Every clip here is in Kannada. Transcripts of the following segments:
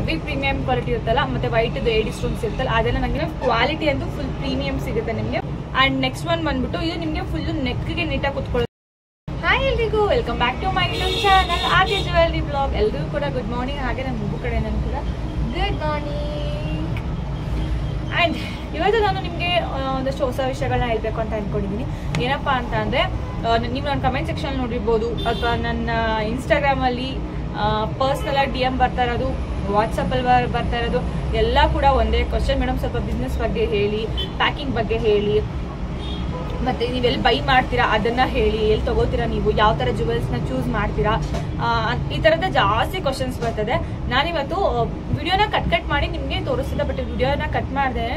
ಹೆವಿ ಪ್ರೀಮಿಯಂ ಕ್ವಾಲಿಟಿ ಇರುತ್ತಲ್ಲ, ಮತ್ತೆ ವೈಟ್ ಏಡಿ ಸ್ಟೋನ್ಸ್ ಇರುತ್ತಲ್ಲ, ಅದೆಲ್ಲ ನನಗೆ ಕ್ವಾಲಿಟಿ ಅಂತೂ ಫುಲ್ ಪ್ರೀಮಿಯಂ ಸಿಗುತ್ತೆ ನಿಮಗೆ. ಅಂಡ್ ನೆಕ್ಸ್ಟ್ ಒನ್ ಬಂದ್ಬಿಟ್ಟು ಇದು ನಿಮಗೆ ಫುಲ್ ನೆಕ್ಗೆ ನೀಟಾಗಿ ಕುತ್ಕೊಳ್ಳೋದು. ಹಾಯ್ ಎಲ್ರಿಗೂ, welcome back to my YouTube channel Aadya jewellery blog. ಎಲ್ರಿಗೂ ಕೂಡ ಗುಡ್ ಮಾರ್ನಿಂಗ್. ಹಾಗೆ ನಮ್ಮ ಮುಗು ಕಡೆ ನನಗೆ ಕೂಡ ಗುಡ್ ಮಾರ್ನಿಂಗ್. ಆ್ಯಂಡ್ ಇವತ್ತು ನಾನು ನಿಮಗೆ ಒಂದಷ್ಟು ಹೊಸ ವಿಷಯಗಳನ್ನ ಹೇಳ್ಬೇಕು ಅಂತ ಅಂದ್ಕೊಂಡಿದ್ದೀನಿ. ಏನಪ್ಪ ಅಂತ ಅಂದರೆ, ನೀವು ನನ್ನ ಕಮೆಂಟ್ ಸೆಕ್ಷನ್ ನೋಡಿರ್ಬೋದು, ಅಥವಾ ನನ್ನ ಇನ್ಸ್ಟಾಗ್ರಾಮಲ್ಲಿ ಪರ್ಸ್ನಲಾಗಿ DM ಬರ್ತಾ ಇರೋದು, ವಾಟ್ಸಪ್ಪಲ್ಲಿ ಬರ್ತಾ ಇರೋದು ಎಲ್ಲ ಕೂಡ ಒಂದೇ ಕ್ವಶನ್. ಮೇಡಮ್ ಸ್ವಲ್ಪ ಬಿಸ್ನೆಸ್ ಬಗ್ಗೆ ಹೇಳಿ, ಪ್ಯಾಕಿಂಗ್ ಬಗ್ಗೆ ಹೇಳಿ, ಮತ್ತು ನೀವೆಲ್ಲಿ ಬೈ ಮಾಡ್ತೀರಾ ಅದನ್ನು ಹೇಳಿ, ಎಲ್ಲಿ ತೊಗೋತೀರಾ, ನೀವು ಯಾವ ಥರ ಜ್ಯುವೆಲ್ಸ್ನ ಚೂಸ್ ಮಾಡ್ತೀರಾ, ಈ ಥರದ ಜಾಸ್ತಿ ಕ್ವಶನ್ಸ್ ಬರ್ತದೆ. ನಾನಿವತ್ತು ವಿಡಿಯೋನ ಕಟ್ ಮಾಡಿ ನಿಮಗೆ ತೋರಿಸ್ತಿದ್ದೆ, ಬಟ್ ವಿಡಿಯೋನ ಕಟ್ ಮಾಡಿದೆ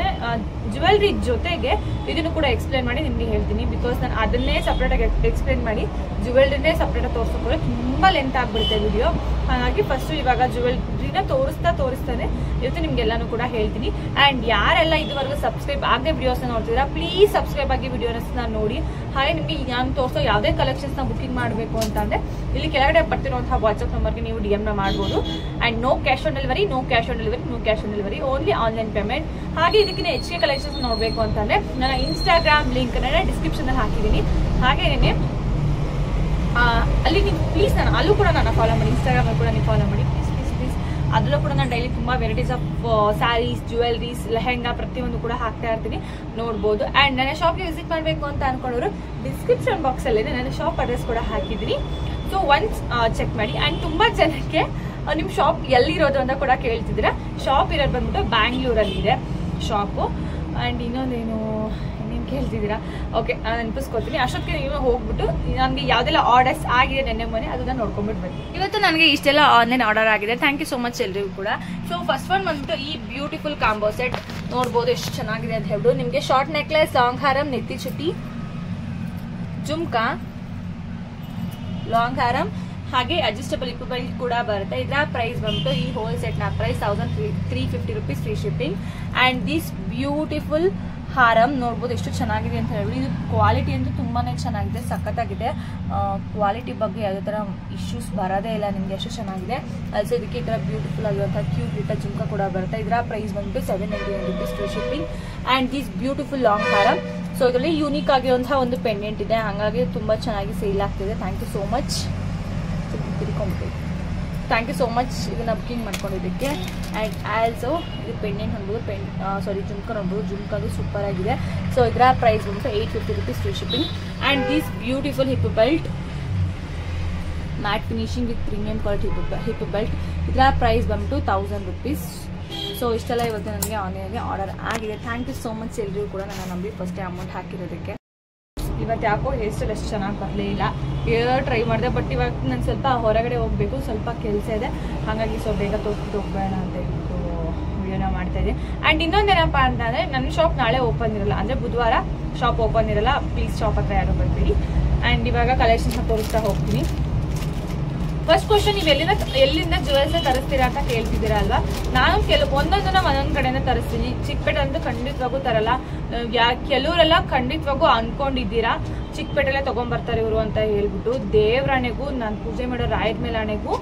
ಜ್ಯುವೆಲ್ರಿ ಜೊತೆಗೆ ಇದನ್ನು ಕೂಡ ಎಕ್ಸ್ಪ್ಲೇನ್ ಮಾಡಿ ನಿಮಗೆ ಹೇಳ್ತೀನಿ. ಬಿಕಾಸ್ ನಾನು ಅದನ್ನೇ ಸಪ್ರೇಟಾಗಿ ಎಕ್ಸ್ಪ್ಲೇನ್ ಮಾಡಿ ಜ್ಯುವೆಲ್ರಿನೇ ಸಪ್ರೇಟಾಗಿ ತೋರಿಸ್ಕೊಂಡ್ರೆ ತುಂಬ ಲೆಂತ್ ಆಗಿಬಿಡುತ್ತೆ ವಿಡಿಯೋ. ಹಾಗಾಗಿ ಫಸ್ಟು ಇವಾಗ ಜ್ಯುವೆಲ್ರಿನ ತೋರಿಸ್ತಾನೆ ಇವತ್ತು ನಿಮ್ಗೆಲ್ಲಾನು ಕೂಡ ಹೇಳ್ತೀನಿ. ಆ್ಯಂಡ್ ಯಾರೆಲ್ಲ ಇದುವರೆಗೂ ಸಬ್ಸ್ಕ್ರೈಬ್ ಆಗದೆ ವಿಡಿಯೋಸ್ನ ನೋಡ್ತಿದ್ದೀರಾ, ಪ್ಲೀಸ್ ಸಬ್ಸ್ಕ್ರೈಬ್ ಆಗಿ ವಿಡಿಯೋಸ್ನ ನೋಡಿ. ಹಾಗೆ ನಿಮಗೆ ನಾನು ತೋರಿಸೋ ಯಾವುದೇ ಕಲೆಕ್ಷನ್ಸ್ನ ಬುಕಿಂಗ್ ಮಾಡಬೇಕು ಅಂತಂದರೆ ಇಲ್ಲಿ ಕೆಳಗಡೆ ಬರ್ತಿರುವಂತಹ ವಾಟ್ಸಪ್ ನಂಬರ್ಗೆ ನೀವು DM ಮಾಡ್ಬೋದು. And no cash on delivery, only online payment. ಹಾಗೆ ಇದಕ್ಕಿಂತ ಹೆಚ್ಚಿಗೆ ಕಲೆಕ್ಷನ್ಸ್ ನೋಡಬೇಕು ಅಂತಂದರೆ ನನ್ನ ಇನ್ಸ್ಟಾಗ್ರಾಮ್ ಲಿಂಕ್ನ ಡಿಸ್ಕ್ರಿಪ್ಷನಲ್ಲಿ ಹಾಕಿದ್ದೀನಿ. ಹಾಗೇನೇ ಅಲ್ಲಿ ನೀವು ಪ್ಲೀಸ್ ಅಲ್ಲೂ ಕೂಡ ನಾನು ಫಾಲೋ ಮಾಡಿ, ಇನ್ಸ್ಟಾಗ್ರಾಮಲ್ಲಿ ಕೂಡ ನೀವು ಫಾಲೋ ಮಾಡಿ ಪ್ಲೀಸ್. ಅದರಲ್ಲೂ ಕೂಡ ನಾನು ಡೈಲಿ ತುಂಬ varieties of sarees, jewelleries, lehenga ಪ್ರತಿಯೊಂದು ಕೂಡ ಹಾಕ್ತಾ ಇರ್ತೀನಿ, ನೋಡ್ಬೋದು. ಆ್ಯಂಡ್ ನನ್ನ ಶಾಪ್ಗೆ ವಿಸಿಟ್ ಮಾಡಬೇಕು ಅಂತ ಅನ್ಕೊಂಡವರು ಡಿಸ್ಕ್ರಿಪ್ಷನ್ ಬಾಕ್ಸಲ್ಲಿ ನನ್ನ ಶಾಪ್ ಅಡ್ರೆಸ್ ಕೂಡ ಹಾಕಿದ್ದೀನಿ. ಸೊ ಒನ್ಸ್ ಚೆಕ್ ಮಾಡಿ. ಆ್ಯಂಡ್ ತುಂಬ ಜನಕ್ಕೆ ನಿಮ್ಮ ಶಾಪ್ ಎಲ್ಲಿರೋದು ಅಂತ ಕೂಡ ಕೇಳ್ತಿದ್ದೀರಾ. ಶಾಪ್ ಇರೋದು ಬಂದ್ಬಿಟ್ಟು ಬ್ಯಾಂಗ್ಳೂರಲ್ಲಿದೆ ಶಾಪು. ಆ್ಯಂಡ್ ಇನ್ನೊಂದೇನು ಕೇಳ್ತಿದ್ದೀರಾ, ಓಕೆ ನಾನು ನೆನಪಿಸ್ಕೊತೀನಿ. ಅಷ್ಟೊತ್ತಿಗೆ ನೀವು ಹೋಗ್ಬಿಟ್ಟು ನನಗೆ ಯಾವುದೆಲ್ಲ ಆರ್ಡರ್ಸ್ ಆಗಿದೆ ನೆನ್ನೆ ಮೊನ್ನೆ ಅದನ್ನ ನೋಡ್ಕೊಂಡ್ಬಿಟ್ಟು ಬನ್ನಿ. ಇವತ್ತು ನನಗೆ ಇಷ್ಟೆಲ್ಲ ಆನ್ಲೈನ್ ಆರ್ಡರ್ ಆಗಿದೆ. ಥ್ಯಾಂಕ್ ಯು ಸೋ ಮಚ್ ಎಲ್ರಿಗೂ ಕೂಡ. ಸೊ ಫಸ್ಟ್ ಒನ್ ಬಂದ್ಬಿಟ್ಟು ಈ ಬ್ಯೂಟಿಫುಲ್ ಕಾಂಬೋ ಸೆಟ್ ನೋಡ್ಬೋದು ಎಷ್ಟು ಚೆನ್ನಾಗಿದೆ ಅಂತ ಹೇಳ್ಬಿಟ್ಟು. ನಿಮಗೆ ಶಾರ್ಟ್ ನೆಕ್ಲೆಸ್, ಲಾಂಗ್ ಹಾರಂ, ನೆತ್ತಿ ಚುಟ್ಟಿ, ಜುಮ್ಕಾ, ಲಾಂಗ್ ಹಾರಂ, ಹಾಗೆ ಅಡ್ಜಸ್ಟಬಲ್ ಹಿಪ್ ಬೆಲ್ಟ್ ಕೂಡ ಬರುತ್ತೆ. ಇದರ ಪ್ರೈಸ್ ಬಂದ್ಬಿಟ್ಟು ಈ ಹೋಲ್ ಸೆಟ್ ನ price 1350 rupees free shipping. And this beautiful ಹಾರಂ ನೋಡ್ಬೋದು ಎಷ್ಟು ಚೆನ್ನಾಗಿದೆ ಅಂತ ಹೇಳ್ಬಿಟ್ಟು. ಇದು ಕ್ವಾಲಿಟಿ ಅಂತೂ ತುಂಬಾನೇ ಚೆನ್ನಾಗಿದೆ, ಸಖತ್ತಾಗಿದೆ. ಕ್ವಾಲಿಟಿ ಬಗ್ಗೆ ಯಾವುದೇ ಥರ ಇಶ್ಯೂಸ್ ಬರೋದೇ ಇಲ್ಲ ನಿಮಗೆ, ಎಷ್ಟು ಚೆನ್ನಾಗಿದೆ. ಅಲ್ಸೋ ಇದಕ್ಕೆ ಈ ಥರ ಬ್ಯೂಟಿಫುಲ್ ಆಗಿರುವಂಥ ಕ್ಯೂಟ್ ಲಿಟ್ಟ ಜುಮ್ಕಾ ಕೂಡ ಬರುತ್ತೆ. ಇದರ ಪ್ರೈಸ್ ಬಂದ್ಬಿಟ್ಟು 799 rupees free shipping. And this beautiful long ಹಾರಂ. ಸೊ ಇದರಲ್ಲಿ ಯೂನಿಕ್ ಆಗಿರುವಂತಹ ಒಂದು ಪೆಂಡೆಂಟ್ ಇದೆ, ಹಾಗಾಗಿ ತುಂಬ ಚೆನ್ನಾಗಿ ಸೇಲ್ ಆಗ್ತಿದೆ. Thank you so much. Thank you so much ಇದನ್ನ ಬುಕಿಂಗ್ ಮಾಡ್ಕೊಂಡಿದ್ದಕ್ಕೆ. ಆ್ಯಂಡ್ ಆಲ್ಸೋ ಇದು ಪೆಂಡೆಂಟ್ ನೋಡ್ಬೋದು, ಜುಮ್ಕಾ ನೋಡ್ಬೋದು, ಜುಮ್ಕಾದು ಸೂಪರ್ ಆಗಿದೆ. ಸೊ ಇದರ ಪ್ರೈಸ್ ಬಂದ್ಬಿಟ್ಟು 850 rupees free shipping. And this beautiful hip belt, matte finishing with premium quality hip belt. ಇದರ ಪ್ರೈಸ್ ಬಂದ್ಬಿಟ್ಟು 1000 rupees. ಸೊ ಇಷ್ಟೆಲ್ಲ ಇವತ್ತು ನನಗೆ ಆನ್ಲೈನಲ್ಲಿ ಆರ್ಡರ್ ಆಗಿದೆ. ಥ್ಯಾಂಕ್ ಯು ಸೋ ಮಚ್ ಎಲ್ರಿಗೂ ಕೂಡ ನನ್ನ ನಂಬಿ ಫಸ್ಟೇ ಅಮೌಂಟ್ ಹಾಕಿರೋದಕ್ಕೆ. ಇವತ್ತು ಯಾಕೋ ಹೇರ್ ಸ್ಟೈಲ್ ಅಷ್ಟು ಚೆನ್ನಾಗಿ ಬರಲೇ ಇಲ್ಲ, ಟ್ರೈ ಮಾಡಿದೆ. ಬಟ್ ಇವಾಗ ನಾನು ಸ್ವಲ್ಪ ಹೊರಗಡೆ ಹೋಗಬೇಕು, ಸ್ವಲ್ಪ ಕೆಲಸ ಇದೆ, ಹಾಗಾಗಿ ಸೊ ಬೇಗ ತೋರಿಸ್ಬಿಟ್ಟು ಹೋಗ್ಬೇಡ ಅಂತ ಹೇಳ್ಬಿಟ್ಟು ವಿಡಿಯೋನ ಮಾಡ್ತಾ ಇದ್ದೀನಿ. ಆ್ಯಂಡ್ ಇನ್ನೊಂದೇನಪ್ಪ ಅಂತಂದರೆ ನನ್ನ ಶಾಪ್ ನಾಳೆ ಓಪನ್ ಇರಲ್ಲ, ಅಂದರೆ ಬುಧವಾರ ಶಾಪ್ ಓಪನ್ ಇರಲ್ಲ. ಪ್ಲೀಸ್ ಶಾಪ್ ಹತ್ರ ಯಾರು ಬರ್ತೀರಿ. ಆ್ಯಂಡ್ ಇವಾಗ ಕಲೆಕ್ಷನ್ಸ್ನ ತೋರಿಸ್ತಾ ಹೋಗ್ತೀನಿ. ಫಸ್ಟ್ ಕ್ವಶನ್, ನೀವು ಎಲ್ಲಿಂದ ಜ್ಯುವೆಲ್ಸ್ನ ತರಿಸ್ತೀರಾ ಅಂತ ಕೇಳ್ತಿದ್ದೀರಾ ಅಲ್ವಾ. ನಾನು ಒಂದೊಂದನ್ನ ಒಂದೊಂದು ಕಡೆಯಿಂದ ತರಿಸ್ತೀನಿ. ಚಿಕ್ಕಪೇಟೆ ಅಂತೂ ಖಂಡಿತವಾಗೂ ತರಲ್ಲ. ಕೆಲವರೆಲ್ಲ ಖಂಡಿತವಾಗೂ ಅನ್ಕೊಂಡಿದ್ದೀರಾ ಚಿಕ್ಕಪೇಟೆಲ್ಲೇ ತೊಗೊಂಬರ್ತಾರೆ ಇವರು ಅಂತ ಹೇಳ್ಬಿಟ್ಟು. ದೇವರಾಣೆಗೂ, ನಾನು ಪೂಜೆ ಮಾಡೋ ರಾಯದ ಮೇಲೆ ಆಣೆಗೂ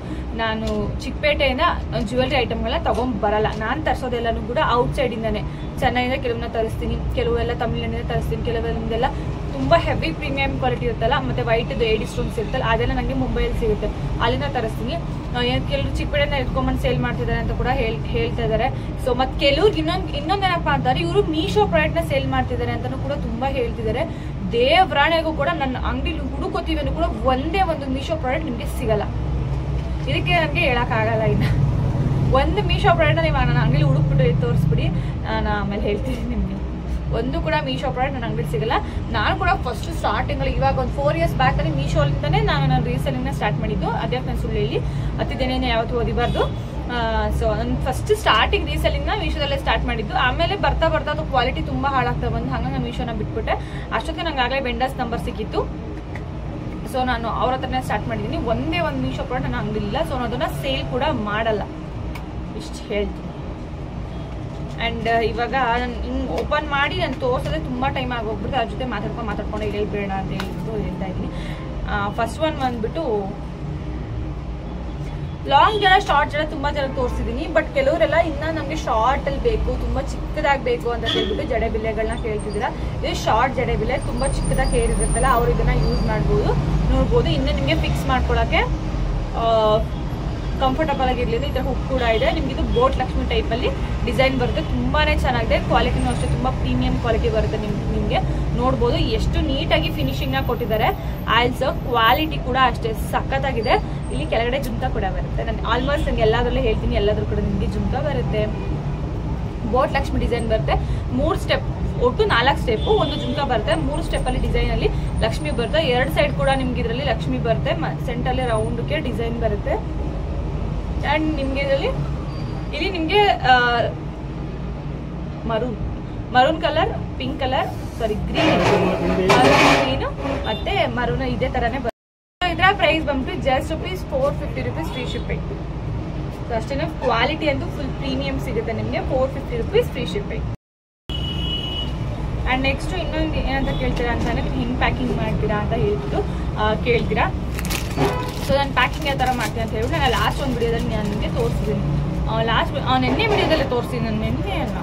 ನಾನು ಚಿಕ್ಕಪೇಟೆಯಿಂದ ಜ್ಯುವೆಲ್ರಿ ಐಟಮ್ಗಳನ್ನ ತೊಗೊಂಬರಲ್ಲ. ನಾನು ತರಿಸೋದೆಲ್ಲನೂ ಕೂಡ ಔಟ್ಸೈಡಿಂದಾನೆ, ಚೆನ್ನೈಯಿಂದ ಕೆಲವನ್ನ ತರಿಸ್ತೀನಿ, ಕೆಲವೆಲ್ಲ ತಮಿಳ್ನಾಡಿಂದ ತರಿಸ್ತೀನಿ, ಕೆಲವೊಂದೆಲ್ಲ ತುಂಬ ಹೆವಿ ಪ್ರೀಮಿಯಂ ಕ್ವಾಲಿಟಿ ಇರುತ್ತಲ್ಲ, ಮತ್ತು ವೈಟ್ ಏಡಿ ಸ್ಟೋನ್ಸ್ ಇರುತ್ತಲ್ಲ, ಅದೆಲ್ಲ ನನಗೆ ಮುಂಬೈಯಲ್ಲಿ ಸಿಗುತ್ತೆ, ಅಲ್ಲಿಂದ ತರಿಸ್ತೀನಿ. ಕೆಲವರು ಚಿಕ್ಕಪೇಟೆನ ಎತ್ಕೊಂಡ್ಬಂದು ಸೇಲ್ ಮಾಡ್ತಿದ್ದಾರೆ ಅಂತ ಕೂಡ ಹೇಳ್ತಾ ಇದ್ದಾರೆ. ಸೊ ಮತ್ತು ಕೆಲವ್ರಿಗೆ ಇನ್ನೊಂದೇನಪ್ಪ ಅಂತಾರೆ, ಇವರು ಮೀಶೋ ಪ್ರಾಡಕ್ಟ್ನ ಸೇಲ್ ಮಾಡ್ತಿದ್ದಾರೆ ಅಂತಲೂ ಕೂಡ ತುಂಬ ಹೇಳ್ತಿದ್ದಾರೆ. ದೇವರಾಣೆಗೂ ಕೂಡ ನನ್ನ ಅಂಗಡಿಲಿ ಹುಡುಕೋತೀವಿ ಅನ್ನೂ ಕೂಡ ಒಂದೇ ಒಂದು ಮೀಶೋ ಪ್ರಾಡಕ್ಟ್ ನಿಮಗೆ ಸಿಗಲ್ಲ. ಇದಕ್ಕೆ ನನಗೆ ಹೇಳೋಕ್ಕಾಗಲ್ಲ. ಇನ್ನು ಒಂದು ಮೀಶೋ ಪ್ರಾಡಕ್ಟ್ನ ನೀವು ನನ್ನ ಅಂಗಡಿಲಿ ಹುಡುಕ್ಬಿಟ್ಟು ತೋರಿಸ್ಬಿಡಿ, ನಾನು ಆಮೇಲೆ ಹೇಳ್ತೀನಿ ನಿಮಗೆ. ಒಂದು ಕೂಡ ಮೀಶೋ ಪ್ರಾಡಕ್ಟ್ ನನ್ನ ಅಂಗಡಿ ಸಿಗಲ್ಲ. ನಾನು ಕೂಡ ಫಸ್ಟ್ ಸ್ಟಾರ್ಟಿಂಗಲ್ಲಿ ಇವಾಗ ಒಂದು 4 years ಬ್ಯಾಕಲ್ಲಿ ಮೀಶೋಲಿಂದನೇ ನಾನು ರೀಸೆಲ್ಲಿಂಗ್ನ ಸ್ಟಾರ್ಟ್ ಮಾಡಿದ್ದು. ಅದೇ ನಾನು ಸುಳ್ಳು ಹೇಳಿ ಅತ್ತಿದ್ದೇನೆ ಯಾವತ್ತು ಓದಿಬಾರ್ದು. ಸೊ ನಾನು ಫಸ್ಟ್ ಸ್ಟಾರ್ಟಿಂಗ್ ರೀಸೆಲ್ಲಿಂಗ್ನ ಮೀಶೋದಲ್ಲೇ ಸ್ಟಾರ್ಟ್ ಮಾಡಿದ್ದು. ಆಮೇಲೆ ಬರ್ತಾ ಅದು ಕ್ವಾಲಿಟಿ ತುಂಬ ಹಾಳಾಗ್ತಾ ಬಂದು ಹಾಗಾಗಿ ನಾನು ಮೀಶೋನ ಬಿಟ್ಬಿಟ್ಟೆ. ಅಷ್ಟೊತ್ತಿಗೆ ನಂಗೆ ಆಗಲೇ ವೆಂಡರ್ಸ್ ನಂಬರ್ ಸಿಕ್ಕಿತ್ತು. ಸೊ ನಾನು ಅವ್ರ ಹತ್ರನೇ ಸ್ಟಾರ್ಟ್ ಮಾಡಿದ್ದೀನಿ. ಒಂದೇ ಒಂದು ಮೀಶೋ ಪ್ರಾಡಕ್ಟ್ ನನ್ನ ಅಂಗಡಿ ಇಲ್ಲ. ಸೊ ನಾನು ಅದನ್ನು ಸೇಲ್ ಕೂಡ ಮಾಡಲ್ಲ, ಇಷ್ಟು ಹೇಳ್ತೀನಿ. ಆ್ಯಂಡ್ ಇವಾಗ ನಾನು ಹಿಂಗೆ ಓಪನ್ ಮಾಡಿ ನಾನು ತೋರಿಸೋದೇ ತುಂಬ ಟೈಮ್ ಆಗೋಗ್ಬಿಟ್ಟು ಅದ್ರ ಜೊತೆ ಮಾತಾಡ್ಕೊಂಡು ಹೇಳ್ಬೇಡ ಅಂತ ಹೇಳ್ಬಿಟ್ಟು ಹೇಳ್ತಾ ಇದ್ದೀನಿ. ಫಸ್ಟ್ ಒನ್ ಬಂದ್ಬಿಟ್ಟು ಲಾಂಗ್ ಜಡ ಶಾರ್ಟ್ ಜಡ ತುಂಬಾ ಜನ ತೋರಿಸಿದೀನಿ. ಬಟ್ ಕೆಲವರೆಲ್ಲ ಇನ್ನ ನಮ್ಗೆ ಶಾರ್ಟ್ ಅಲ್ಲಿ ಬೇಕು, ತುಂಬಾ ಚಿಕ್ಕದಾಗಿ ಬೇಕು ಅಂತ ಹೇಳ್ಬಿಟ್ಟು ಜಡೆ ಬಿಲ್ಲೆಗಳನ್ನ ಕೇಳ್ತಿದ್ದೀರಾ. ಇದು ಶಾರ್ಟ್ ಜಡೆ ಬಿಲ್ಲೆ, ತುಂಬಾ ಚಿಕ್ಕದಾಗಿ ಹೇರ್ ಇರುತ್ತಲ್ಲ ಅವ್ರು ಇದನ್ನ ಯೂಸ್ ಮಾಡ್ಬೋದು, ನೋಡ್ಬೋದು. ಇನ್ನು ನಿಮ್ಗೆ ಫಿಕ್ಸ್ ಮಾಡ್ಕೊಳಕ್ಕೆ ಕಂಫರ್ಟಬಲ್ ಆಗಿರ್ಲಿ. ಈ ತರ ಹುಕ್ ಕೂಡ ಇದೆ ನಿಮ್ಗೆ. ಇದು ಬೋಟ್ ಲಕ್ಷ್ಮಿ ಟೈಪ್ ಅಲ್ಲಿ ಡಿಸೈನ್ ಬರುತ್ತೆ, ತುಂಬಾನೇ ಚೆನ್ನಾಗಿದೆ. ಕ್ವಾಲಿಟಿನೂ ಅಷ್ಟೇ ತುಂಬಾ ಪ್ರೀಮಿಯಂ ಕ್ವಾಲಿಟಿ ಬರುತ್ತೆ. ನಿಮ್ಗೆ ನೋಡ್ಬೋದು ಎಷ್ಟು ನೀಟಾಗಿ ಫಿನಿಶಿಂಗ್ ನ ಕೊಟ್ಟಿದ್ದಾರೆ. ಆಲ್ಸೋ ಕ್ವಾಲಿಟಿ ಕೂಡ ಅಷ್ಟೇ ಸಖತ್ತಾಗಿದೆ. ಇಲ್ಲಿ ಕೆಳಗಡೆ ಜುಮ್ಕಾ ಕೂಡ ಬರುತ್ತೆ. ನಾನು ಆಲ್ಮೋಸ್ಟ್ ನಂಗೆ ಎಲ್ಲಾದ್ರಲ್ಲೂ ಹೇಳ್ತೀನಿ, ಎಲ್ಲಾದ್ರೂ ಕೂಡ ನಿಮ್ಗೆ ಜುಮ್ಕಾ ಬರುತ್ತೆ. ಬೋಟ್ ಲಕ್ಷ್ಮಿ ಡಿಸೈನ್ ಬರುತ್ತೆ. 3 ಸ್ಟೆಪ್, ಒಟ್ಟು 4 ಸ್ಟೆಪ್, ಒಂದು ಜುಮ್ಕಾ ಬರುತ್ತೆ. 3 ಸ್ಟೆಪ್ ಅಲ್ಲಿ ಡಿಸೈನ್ ಅಲ್ಲಿ ಲಕ್ಷ್ಮಿ ಬರುತ್ತೆ. 2 ಸೈಡ್ ಕೂಡ ನಿಮ್ಗೆ ಇದರಲ್ಲಿ ಲಕ್ಷ್ಮಿ ಬರುತ್ತೆ. ಸೆಂಟರ್ ಅಲ್ಲಿ ರೌಂಡ್ಗೆ ಡಿಸೈನ್ ಬರುತ್ತೆ. ಅಂಡ್ ನಿಮ್ಗೆ ಇಲ್ಲಿ ನಿಮ್ಗೆ ಮರೂನ್ ಕಲರ್, ಪಿಂಕ್ ಕಲರ್, ಸಾರಿ ಗ್ರೀನ್ ಮತ್ತೆ ಮರೂನ್ ಇದೇ ತರಾನೇ ಬರುತ್ತೆ. ಇದರ ಪ್ರೈಸ್ ಬಂದ್ಬಿಟ್ಟು ಜಸ್ಟ್ ₹450 ಫ್ರೀ ಶಿಪ್ಪಿಂಗ್. ಅಷ್ಟೇನೆ ಕ್ವಾಲಿಟಿ ಅಂತೂ ಫುಲ್ ಪ್ರೀಮಿಯಂ ಸಿಗುತ್ತೆ ನಿಮ್ಗೆ. ₹450 ಫ್ರೀ ಶಿಪ್ಪಿಂಗ್. ಅಂಡ್ ನೆಕ್ಸ್ಟ್ ಇನ್ನೊಂದು ಏನಂತ ಕೇಳ್ತೀರಾ ಅಂತಂದ್ರೆ ನೀವು ಹೆಂಗ್ ಪ್ಯಾಕಿಂಗ್ ಮಾಡ್ತೀರಾ ಅಂತ ಹೇಳ್ಬಿಟ್ಟು ಕೇಳ್ತೀರಾ. ಸೊ ನಾನು ಪ್ಯಾಕಿಂಗ್ ಯಾವ ಥರ ಮಾಡ್ತೀನಿ ಅಂತ ಹೇಳ್ಬಿಟ್ಟು ನಾನು ಲಾಸ್ಟ್ ಒಂದು ವಿಡಿಯೋದಲ್ಲಿ ನಾನು ನಿಮಗೆ ತೋರಿಸಿದ್ದೀನಿ. ನಿನ್ನೆ ವಿಡಿಯೋದಲ್ಲೇ ತೋರಿಸಿದ್ದೀನಿ. ನಾನು ನಿನ್ನೆ ಅಲ್ಲ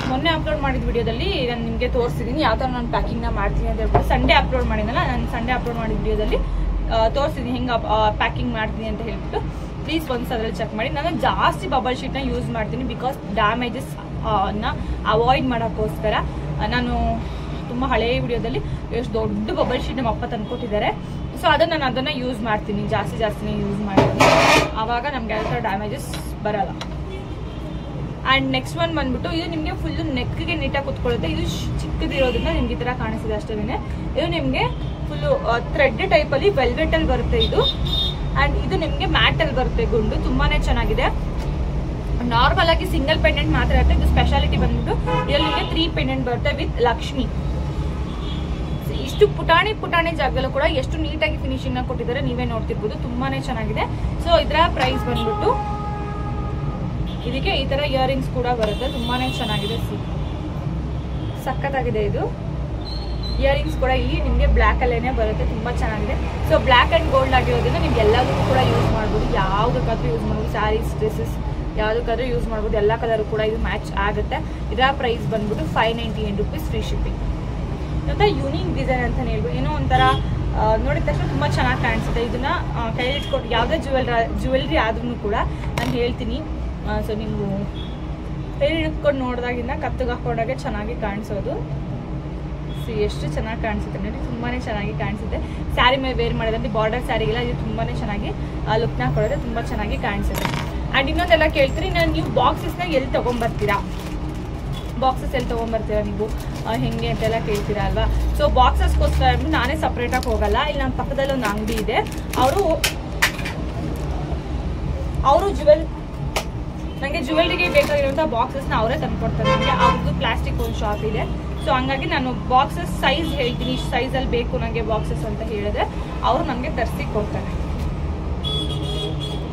ಮೊನ್ನೆ ಅಪ್ಲೋಡ್ ಮಾಡಿದ ವಿಡಿಯೋದಲ್ಲಿ ನಾನು ನಿಮಗೆ ತೋರಿಸಿದ್ದೀನಿ ಯಾವ ಥರ ನಾನು ಪ್ಯಾಕಿಂಗ್ನ ಮಾಡ್ತೀನಿ ಅಂತ ಹೇಳ್ಬಿಟ್ಟು. ಸಂಡೇ ಅಪ್ಲೋಡ್ ಮಾಡಿದ್ನಲ್ಲ, ನಾನು ಸಂಡೇ ಅಪ್ಲೋಡ್ ಮಾಡಿದ ವಿಡಿಯೋದಲ್ಲಿ ತೋರಿಸಿದ್ದೀನಿ ಹೆಂಗೆ ಪ್ಯಾಕಿಂಗ್ ಮಾಡ್ತೀನಿ ಅಂತ ಹೇಳ್ಬಿಟ್ಟು. ಪ್ಲೀಸ್ ಒಂದ್ಸಲ ಅದ್ರಲ್ಲಿ ಚೆಕ್ ಮಾಡಿ. ನಾನು ಜಾಸ್ತಿ ಬಬಲ್ ಶೀಟ್ನ ಯೂಸ್ ಮಾಡ್ತೀನಿ ಬಿಕಾಸ್ ಡ್ಯಾಮೇಜಸ್ ಅವಾಯ್ಡ್ ಮಾಡೋಕ್ಕೋಸ್ಕರ. ನಾನು ತುಂಬ ಹಳೆಯ ವಿಡಿಯೋದಲ್ಲಿ ಎಷ್ಟು ದೊಡ್ಡ ಬಬಲ್ ಶೀಟ್ ನಮ್ಮ ಅಪ್ಪ ತಂದ್ಕೊಟ್ಟಿದ್ದಾರೆ. ಸೊ ನಾನು ಅದನ್ನ ಯೂಸ್ ಮಾಡ್ತೀನಿ, ಜಾಸ್ತಿನೇ ಯೂಸ್ ಮಾಡ್ತೀನಿ. ಆವಾಗ ನಮ್ಗೆ ಯಾವ ಥರ ಡ್ಯಾಮೇಜಸ್ ಬರಲ್ಲ. ಆ್ಯಂಡ್ ನೆಕ್ಸ್ಟ್ ಒನ್ ಬಂದ್ಬಿಟ್ಟು ಇದು ನಿಮಗೆ ಫುಲ್ಲು ನೆಕ್ಗೆ ನೀಟಾಗಿ ಕುತ್ಕೊಳ್ಳುತ್ತೆ. ಇದು ಚಿಕ್ಕದಿರೋದ್ರಿಂದ ನಿಮ್ಗೆ ಈ ಥರ ಕಾಣಿಸಿದೆ ಅಷ್ಟೇ. ಇದು ನಿಮಗೆ ಫುಲ್ಲು ಥ್ರೆಡ್ ಟೈಪಲ್ಲಿ ವೆಲ್ವೆಟಲ್ಲಿ ಬರುತ್ತೆ ಇದು. ಆ್ಯಂಡ್ ಇದು ನಿಮಗೆ ಮ್ಯಾಟಲ್ಲಿ ಬರುತ್ತೆ ಗುಂಡು, ತುಂಬಾನೇ ಚೆನ್ನಾಗಿದೆ. ನಾರ್ಮಲ್ ಆಗಿ ಸಿಂಗಲ್ ಪೆಂಡೆಂಟ್ ಮಾತ್ರ ಇರುತ್ತೆ. ಇದು ಸ್ಪೆಷಾಲಿಟಿ ಬಂದ್ಬಿಟ್ಟು ಇದರಲ್ಲಿ ನಿಮಗೆ 3 ಪೆಂಡೆಂಟ್ ಬರುತ್ತೆ ವಿತ್ ಲಕ್ಷ್ಮಿ. ಇಷ್ಟು ಪುಟಾಣಿ ಜಾಗದಲ್ಲೂ ಕೂಡ ಎಷ್ಟು ನೀಟಾಗಿ ಫಿನಿಶಿಂಗ್ ನ ಕೊಟ್ಟಿದ್ದಾರೆ ನೀವೇ ನೋಡ್ತಿರ್ಬೋದು, ತುಂಬಾನೇ ಚೆನ್ನಾಗಿದೆ. ಸೊ ಇದರ ಪ್ರೈಸ್ ಬಂದ್ಬಿಟ್ಟು ಇದಕ್ಕೆ ಈ ತರ ಇಯರಿಂಗ್ಸ್ ಕೂಡ ಬರುತ್ತೆ, ತುಂಬಾನೇ ಚೆನ್ನಾಗಿದೆ. ಸಖತ್ತಾಗಿದೆ ಇದು. ಇಯರಿಂಗ್ಸ್ ಕೂಡ ಇಲ್ಲಿ ನಿಮಗೆ ಬ್ಲ್ಯಾಕ್ ಅಲ್ಲೇನೆ ಬರುತ್ತೆ, ತುಂಬಾ ಚೆನ್ನಾಗಿದೆ. ಸೊ ಬ್ಲ್ಯಾಕ್ ಅಂಡ್ ಗೋಲ್ಡ್ ಆಗಿರೋದ್ರಿಂದ ನಿಮ್ಗೆ ಎಲ್ಲದಕ್ಕೂ ಕೂಡ ಯೂಸ್ ಮಾಡ್ಬೋದು, ಯಾವುದಕ್ಕಾದ್ರೂ ಯೂಸ್ ಮಾಡ್ಬೋದು. ಸ್ಯಾರೀಸ್, ಡ್ರೆಸ್ಸಸ್ ಯಾವುದಕ್ಕಾದ್ರೂ ಯೂಸ್ ಮಾಡ್ಬೋದು. ಎಲ್ಲ ಕಲರ್ ಕೂಡ ಇದು ಮ್ಯಾಚ್ ಆಗುತ್ತೆ. ಇದರ ಪ್ರೈಸ್ ಬಂದ್ಬಿಟ್ಟು ₹598 ಫ್ರೀ ಶಿಪ್ಪಿಂಗ್. ಒಂಥರ ಯೂನಿಕ್ ಡಿಸೈನ್ ಅಂತ ಹೇಳ್ಬೋದು. ಏನೋ ಒಂಥರ ನೋಡಿದ ತಕ್ಷಣ ತುಂಬ ಚೆನ್ನಾಗಿ ಕಾಣಿಸುತ್ತೆ. ಇದನ್ನ ಕೈಯಲ್ಲಿ ಇಟ್ಕೊಂಡು ಯಾವುದೇ ಜ್ಯುವೆಲ್ರಿ ಆದ್ರೂ ಕೂಡ ನಾನು ಹೇಳ್ತೀನಿ. ಸೊ ನೀವು ಕೈಯಲ್ಲಿ ಇಟ್ಕೊಂಡು ನೋಡಿದಾಗಿಂದ ಕತ್ತಿಗೆ ಹಾಕೊಂಡಾಗೆ ಚೆನ್ನಾಗಿ ಕಾಣಿಸೋದು. ಎಷ್ಟು ಚೆನ್ನಾಗಿ ಕಾಣಿಸುತ್ತೆ ನೋಡಿ, ತುಂಬಾ ಚೆನ್ನಾಗಿ ಕಾಣಿಸುತ್ತೆ. ಸ್ಯಾರಿ ಮೇಲೆ ವೇರ್ ಮಾಡಿದ್ರೆ ಬಾರ್ಡರ್ ಸ್ಯಾರಿಗೆಲ್ಲ ಇದು ತುಂಬಾ ಚೆನ್ನಾಗಿ ಲುಕ್ನ ಕೊಡೋದು, ತುಂಬ ಚೆನ್ನಾಗಿ ಕಾಣಿಸುತ್ತೆ. ಆ್ಯಂಡ್ ಇನ್ನೊಂದೆಲ್ಲ ಕೇಳ್ತೀರಿ, ನೀವು ಬಾಕ್ಸಸ್ನ ಎಲ್ಲಿ ತೊಗೊಂಬರ್ತೀರಾ ನೀವು ಹೆಂಗೆ ಅಂತೆಲ್ಲ ಕೇಳ್ತೀರಾ ಅಲ್ವಾ. ಸೊ ಬಾಕ್ಸಸ್ಗೋಸ್ಕರ ನಾನೇ ಸಪ್ರೇಟಾಗಿ ಹೋಗಲ್ಲ. ಇಲ್ಲಿ ನಮ್ಮ ಪಕ್ಕದಲ್ಲಿ ಒಂದು ಅಂಗಡಿ ಇದೆ, ಅವರು ನನಗೆ ಜ್ಯುವೆಲ್ರಿಗೆ ಬೇಕಾಗಿರುವಂಥ ಬಾಕ್ಸಸ್ನ ಅವರೇ ತಂದುಕೊಡ್ತಾರೆ. ನನಗೆ ಅವ್ರದ್ದು ಪ್ಲಾಸ್ಟಿಕ್ ಒಂದು ಶಾಪ್ ಇದೆ. ಸೊ ಹಂಗಾಗಿ ನಾನು ಬಾಕ್ಸಸ್ ಸೈಜ್ ಹೇಳ್ತೀನಿ, ಇಷ್ಟು ಸೈಜಲ್ಲಿ ಬೇಕು ನನಗೆ ಬಾಕ್ಸಸ್ ಅಂತ ಹೇಳಿದ್ರೆ ಅವರು ನನಗೆ ತರಿಸಿ ಕೊಡ್ತಾರೆ.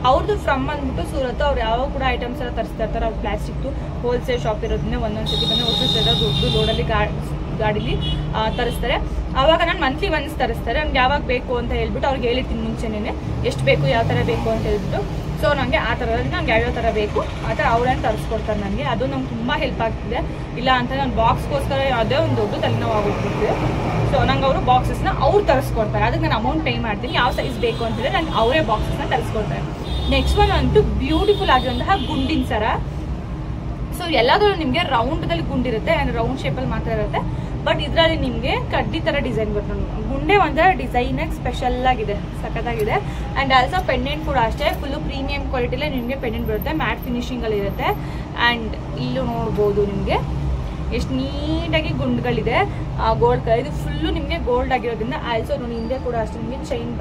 ಅವ್ರದ್ದು ಫ್ರಮ್ ಅಂದ್ಬಿಟ್ಟು ಸೂರತ್. ಅವ್ರು ಯಾವಾಗ ಕೂಡ ಐಟಮ್ಸ್ ಎಲ್ಲ ತರಿಸ್ತಾ ಇರ್ತಾರೆ. ಅವ್ರು ಪ್ಲಾಸ್ಟಿಕ್ದು ಹೋಲ್ಸೇಲ್ ಶಾಪ್ ಇರೋದ್ರಿಂದ ಒಂದೊಂದ್ಸತಿ ಬಂದು ದೊಡ್ಡ ಲೋಡಲ್ಲಿ ಗಾಡೀಲಿ ತರಿಸ್ತಾರೆ. ಆವಾಗ ನಾನು ಮಂತ್ಲಿ ಒನ್ಸ್ ತರಿಸ್ತಾರೆ. ನನಗೆ ಯಾವಾಗ ಬೇಕು ಅಂತ ಹೇಳ್ಬಿಟ್ಟು ಅವ್ರಿಗೆ ಹೇಳಿರ್ತೀನಿ ಮುಂಚೆನೇ ಎಷ್ಟು ಬೇಕು, ಯಾವ ಥರ ಬೇಕು ಅಂತ ಹೇಳ್ಬಿಟ್ಟು. ಸೊ ನನಗೆ ಆ ಥರದಲ್ಲಿ ನಂಗೆ ಯಾವ್ಯಾವ ಥರ ಬೇಕು ಆ ಥರ ಅವ್ರೇನು ತರಿಸ್ಕೊಡ್ತಾರೆ ನನಗೆ. ಅದು ನಂಗೆ ತುಂಬ ಹೆಲ್ಪ್ ಆಗ್ತಿದೆ. ಇಲ್ಲ ಅಂತ ನಾನು ಬಾಕ್ಸ್ಗೋಸ್ಕರ ಯಾವುದೇ ಒಂದು ದೊಡ್ಡ ತಲೆನೋವು ಆಗೋಗ್ಬಿಡ್ತಿದೆ. ಸೊ ನಂಗೆ ಅವರು ಬಾಕ್ಸಸ್ನ ಅವ್ರು ತರಿಸ್ಕೊಡ್ತಾರೆ. ಅದಕ್ಕೆ ನಾನು ಅಮೌಂಟ್ ಪೇ ಮಾಡ್ತೀನಿ. ಯಾವ ಸೈಜ್ ಬೇಕು ಅಂತಂದರೆ ನಂಗೆ ಅವರೇ ಬಾಕ್ಸಸ್ನ ತರಿಸ್ಕೊಡ್ತಾರೆ. ನೆಕ್ಸ್ಟ್ ಒನ್ ಅಂತೂ ಬ್ಯೂಟಿಫುಲ್ ಆಗಿರುವಂತಹ ಗುಂಡಿನ ಸರ. ಸೊ ಎಲ್ಲಾದ್ರೂ ನಿಮಗೆ ರೌಂಡ್ದಲ್ಲಿ ಗುಂಡಿರುತ್ತೆ, ರೌಂಡ್ ಶೇಪಲ್ಲಿ ಮಾತ್ರ ಇರುತ್ತೆ. ಬಟ್ ಇದರಲ್ಲಿ ನಿಮಗೆ ಕಡ್ಡಿ ಥರ ಡಿಸೈನ್ ಬರುತ್ತೆ. ಗುಂಡೆ ಒಂಥರ ಡಿಸೈನ್ ಸ್ಪೆಷಲ್ ಆಗಿದೆ, ಸಖತ್ತಾಗಿದೆ. ಆ್ಯಂಡ್ ಆಲ್ಸೋ ಪೆಂಡೆಂಟ್ ಕೂಡ ಅಷ್ಟೇ ಫುಲ್ಲು ಪ್ರೀಮಿಯಂ ಕ್ವಾಲಿಟಿಲೇ ನಿಮಗೆ ಪೆಂಡೆಂಟ್ ಬರುತ್ತೆ, ಮ್ಯಾಟ್ ಫಿನಿಶಿಂಗಲ್ಲಿ ಇರುತ್ತೆ. ಆ್ಯಂಡ್ ಇಲ್ಲೂ ನೋಡ್ಬೋದು ನಿಮಗೆ ಎಷ್ಟು ನೀಟಾಗಿ ಗುಂಡುಗಳಿದೆ. ಗೋಲ್ಡ್ ಕಲರ್ ಇದು ಫುಲ್ಲು ನಿಮಗೆ ಗೋಲ್ಡ್ ಆಗಿರೋದ್ರಿಂದ. ಆಲ್ಸೋ ನೋಡಿ ಹಿಂದೆ ಕೂಡ ಅಷ್ಟೇ ನಿಮಗೆ ಚೈನ್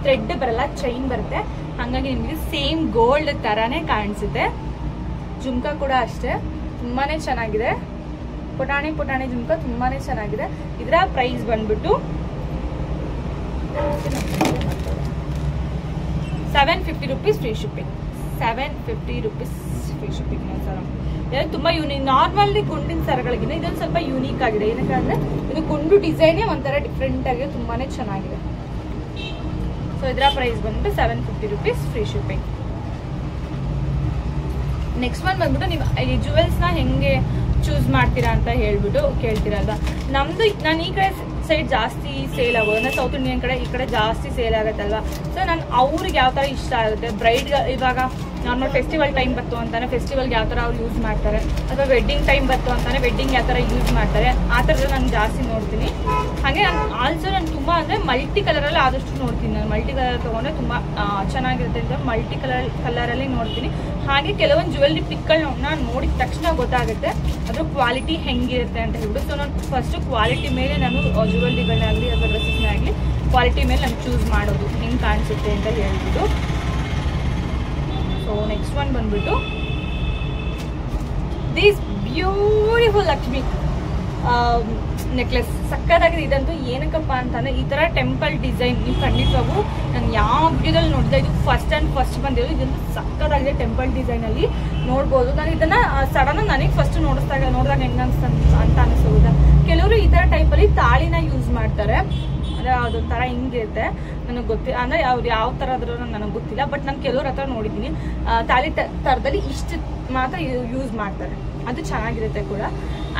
ಥ್ರೆಡ್ ಬರಲ್ಲ, ಚೈನ್ ಬರುತ್ತೆ. ಹಾಗಾಗಿ ನಿಮಗೆ ಸೇಮ್ ಗೋಲ್ಡ್ ಥರನೇ ಕಾಣಿಸುತ್ತೆ. ಜುಮ್ಕಾ ಕೂಡ ಅಷ್ಟೇ ತುಂಬಾ ಚೆನ್ನಾಗಿದೆ. ಪುಟಾಣಿ ಜುಮ್ಕಾ ತುಂಬಾ ಚೆನ್ನಾಗಿದೆ. ಇದರ ಪ್ರೈಸ್ ಬಂದ್ಬಿಟ್ಟು ₹750 ಫ್ರೀ ಶಿಪ್ಪಿಂಗ್. ₹750 ಫ್ರೀ ಶಿಪ್ಪಿಂಗ್ ಸರ. ಇದು ತುಂಬ ಯೂನಿಕ್. ನಾರ್ಮಲಿ ಗುಂಡಿನ ಸರಗಳಿಗಿಂತ ಇದೊಂದು ಸ್ವಲ್ಪ ಯೂನಿಕ್ ಆಗಿದೆ. ಏನಕ್ಕೆ ಅಂದರೆ ಇದು ಗುಂಡು ಡಿಸೈನೇ ಒಂಥರ ಡಿಫ್ರೆಂಟ್ ಆಗಿದೆ, ತುಂಬಾ ಚೆನ್ನಾಗಿದೆ. ಸೊ ಇದರ ಪ್ರೈಸ್ ಬಂದ್ಬಿಟ್ಟು 750 rupees free shipping. Next one ಬಂದ್ಬಿಟ್ಟು ನೀವು ಈ ಜುವೆಲ್ಸ್ನ ಹೆಂಗೆ ಚೂಸ್ ಮಾಡ್ತೀರಾ ಅಂತ ಹೇಳ್ಬಿಟ್ಟು ಕೇಳ್ತೀರಲ್ವಾ. ನಮ್ದು ನಾನು ಈ ಕಡೆ ಸೈಡ್ ಜಾಸ್ತಿ ಸೇಲ್ ಆಗೋದು ಅಂದರೆ ಸೌತ್ ಇಂಡಿಯನ್ ಕಡೆ ಈ ಕಡೆ ಜಾಸ್ತಿ ಸೇಲ್ ಆಗುತ್ತಲ್ವಾ. ಸೊ ನಾನು ಅವ್ರಿಗೆ ಯಾವ ಥರ ಇಷ್ಟ ಆಗುತ್ತೆ, ಬ್ರೈಡ್ ಇವಾಗ ನಾರ್ಮಲ್ ಫೆಸ್ಟಿವಲ್ ಟೈಮ್ ಬಂತು ಅಂತಾನೆ ಫೆಸ್ಟಿವಲ್ಗೆ ಯಾವ ಥರ ಅವ್ರು ಯೂಸ್ ಮಾಡ್ತಾರೆ, ಅಥವಾ ವೆಡ್ಡಿಂಗ್ ಟೈಮ್ ಬಂತು ಅಂತಾನೆ ವೆಡ್ಡಿಂಗ್ ಯಾವ ಥರ ಯೂಸ್ ಮಾಡ್ತಾರೆ, ಆ ಥರದ್ದು ನಾನು ಜಾಸ್ತಿ ನೋಡ್ತೀನಿ. ಹಾಗೆ ನಾನು ತುಂಬ ಅಂದರೆ ಮಲ್ಟಿ ಕಲರಲ್ಲಿ ಆದಷ್ಟು ನೋಡ್ತೀನಿ. ನಾನು ಮಲ್ಟಿ ಕಲರ್ ತೊಗೊಂಡ್ರೆ ತುಂಬ ಚೆನ್ನಾಗಿರುತ್ತೆ ಅಂತ ಮಲ್ಟಿ ಕಲರಲ್ಲಿ ನೋಡ್ತೀನಿ. ಹಾಗೆ ಕೆಲವೊಂದು ಜ್ಯುವೆಲ್ರಿ ಪಿಕ್ಗಳನ್ನ ನೋಡಿದ ತಕ್ಷಣ ಗೊತ್ತಾಗುತ್ತೆ ಅದ್ರ ಕ್ವಾಲಿಟಿ ಹೆಂಗಿರುತ್ತೆ ಅಂತ ಹೇಳ್ಬಿಟ್ಟು. ಸೊ ನಾನು ಫಸ್ಟು ಕ್ವಾಲಿಟಿ ಮೇಲೆ ನಾನು ಜ್ಯುವೆಲ್ರಿಗಳನ್ನಾಗಲಿ ಅಥವಾ ಡ್ರೆಸ್ಸಸ್ನೇ ಆಗಲಿ ಕ್ವಾಲಿಟಿ ಮೇಲೆ ನಾನು ಚೂಸ್ ಮಾಡೋದು ಹೆಂಗೆ ಕಾಣಿಸುತ್ತೆ ಅಂತ ಹೇಳ್ಬಿಟ್ಟು. ಸೊ ನೆಕ್ಸ್ಟ್ ಒನ್ ಬಂದ್ಬಿಟ್ಟು ದಿಸ್ ಬ್ಯೂಟಿಫುಲ್ ಲಕ್ಷ್ಮಿ ನೆಕ್ಲೆಸ್ ಸಕ್ಕತ್ತಾಗಿದೆ. ಇದಂತೂ ಏನಕ್ಕಪ್ಪ ಅಂತಂದರೆ ಈ ಥರ ಟೆಂಪಲ್ ಡಿಸೈನ್ ನೀವು ಖಂಡಿತವಾಗೂ ನಾನು ಯಾವ ವಿಡಿಯೋದಲ್ಲಿ ನೋಡಿದೆ, ಇದು ಫಸ್ಟ್ ಬಂದಿರೋದು. ಇದಂತೂ ಸಕ್ಕತ್ತಾಗಿದೆ ಟೆಂಪಲ್ ಡಿಸೈನಲ್ಲಿ ನೋಡ್ಬೋದು. ನಾನು ಇದನ್ನು ಸಡನ್ನಾಗಿ ನನಗೆ ಫಸ್ಟ್ ನೋಡಿದಾಗ ಹೆಂಗೆ ಅಂತ ಅನಿಸೋದ. ಕೆಲವರು ಈ ಥರ ಟೈಪಲ್ಲಿ ತಾಳಿನ ಯೂಸ್ ಮಾಡ್ತಾರೆ, ಅಂದರೆ ಅದೊಂಥರ ಹಿಂಗಿರುತ್ತೆ ನನಗೆ ಗೊತ್ತಿಲ್ಲ, ಅಂದರೆ ಅವ್ರು ಯಾವ ಥರ ಆದ್ರೂ ನನಗೆ ಗೊತ್ತಿಲ್ಲ. ಬಟ್ ನಾನು ಕೆಲವ್ರ ಹತ್ರ ನೋಡಿದ್ದೀನಿ ತಾಳಿ ಥರದಲ್ಲಿ ಇಷ್ಟು ಮಾತ್ರ ಯೂಸ್ ಮಾಡ್ತಾರೆ, ಅದು ಚೆನ್ನಾಗಿರುತ್ತೆ ಕೂಡ.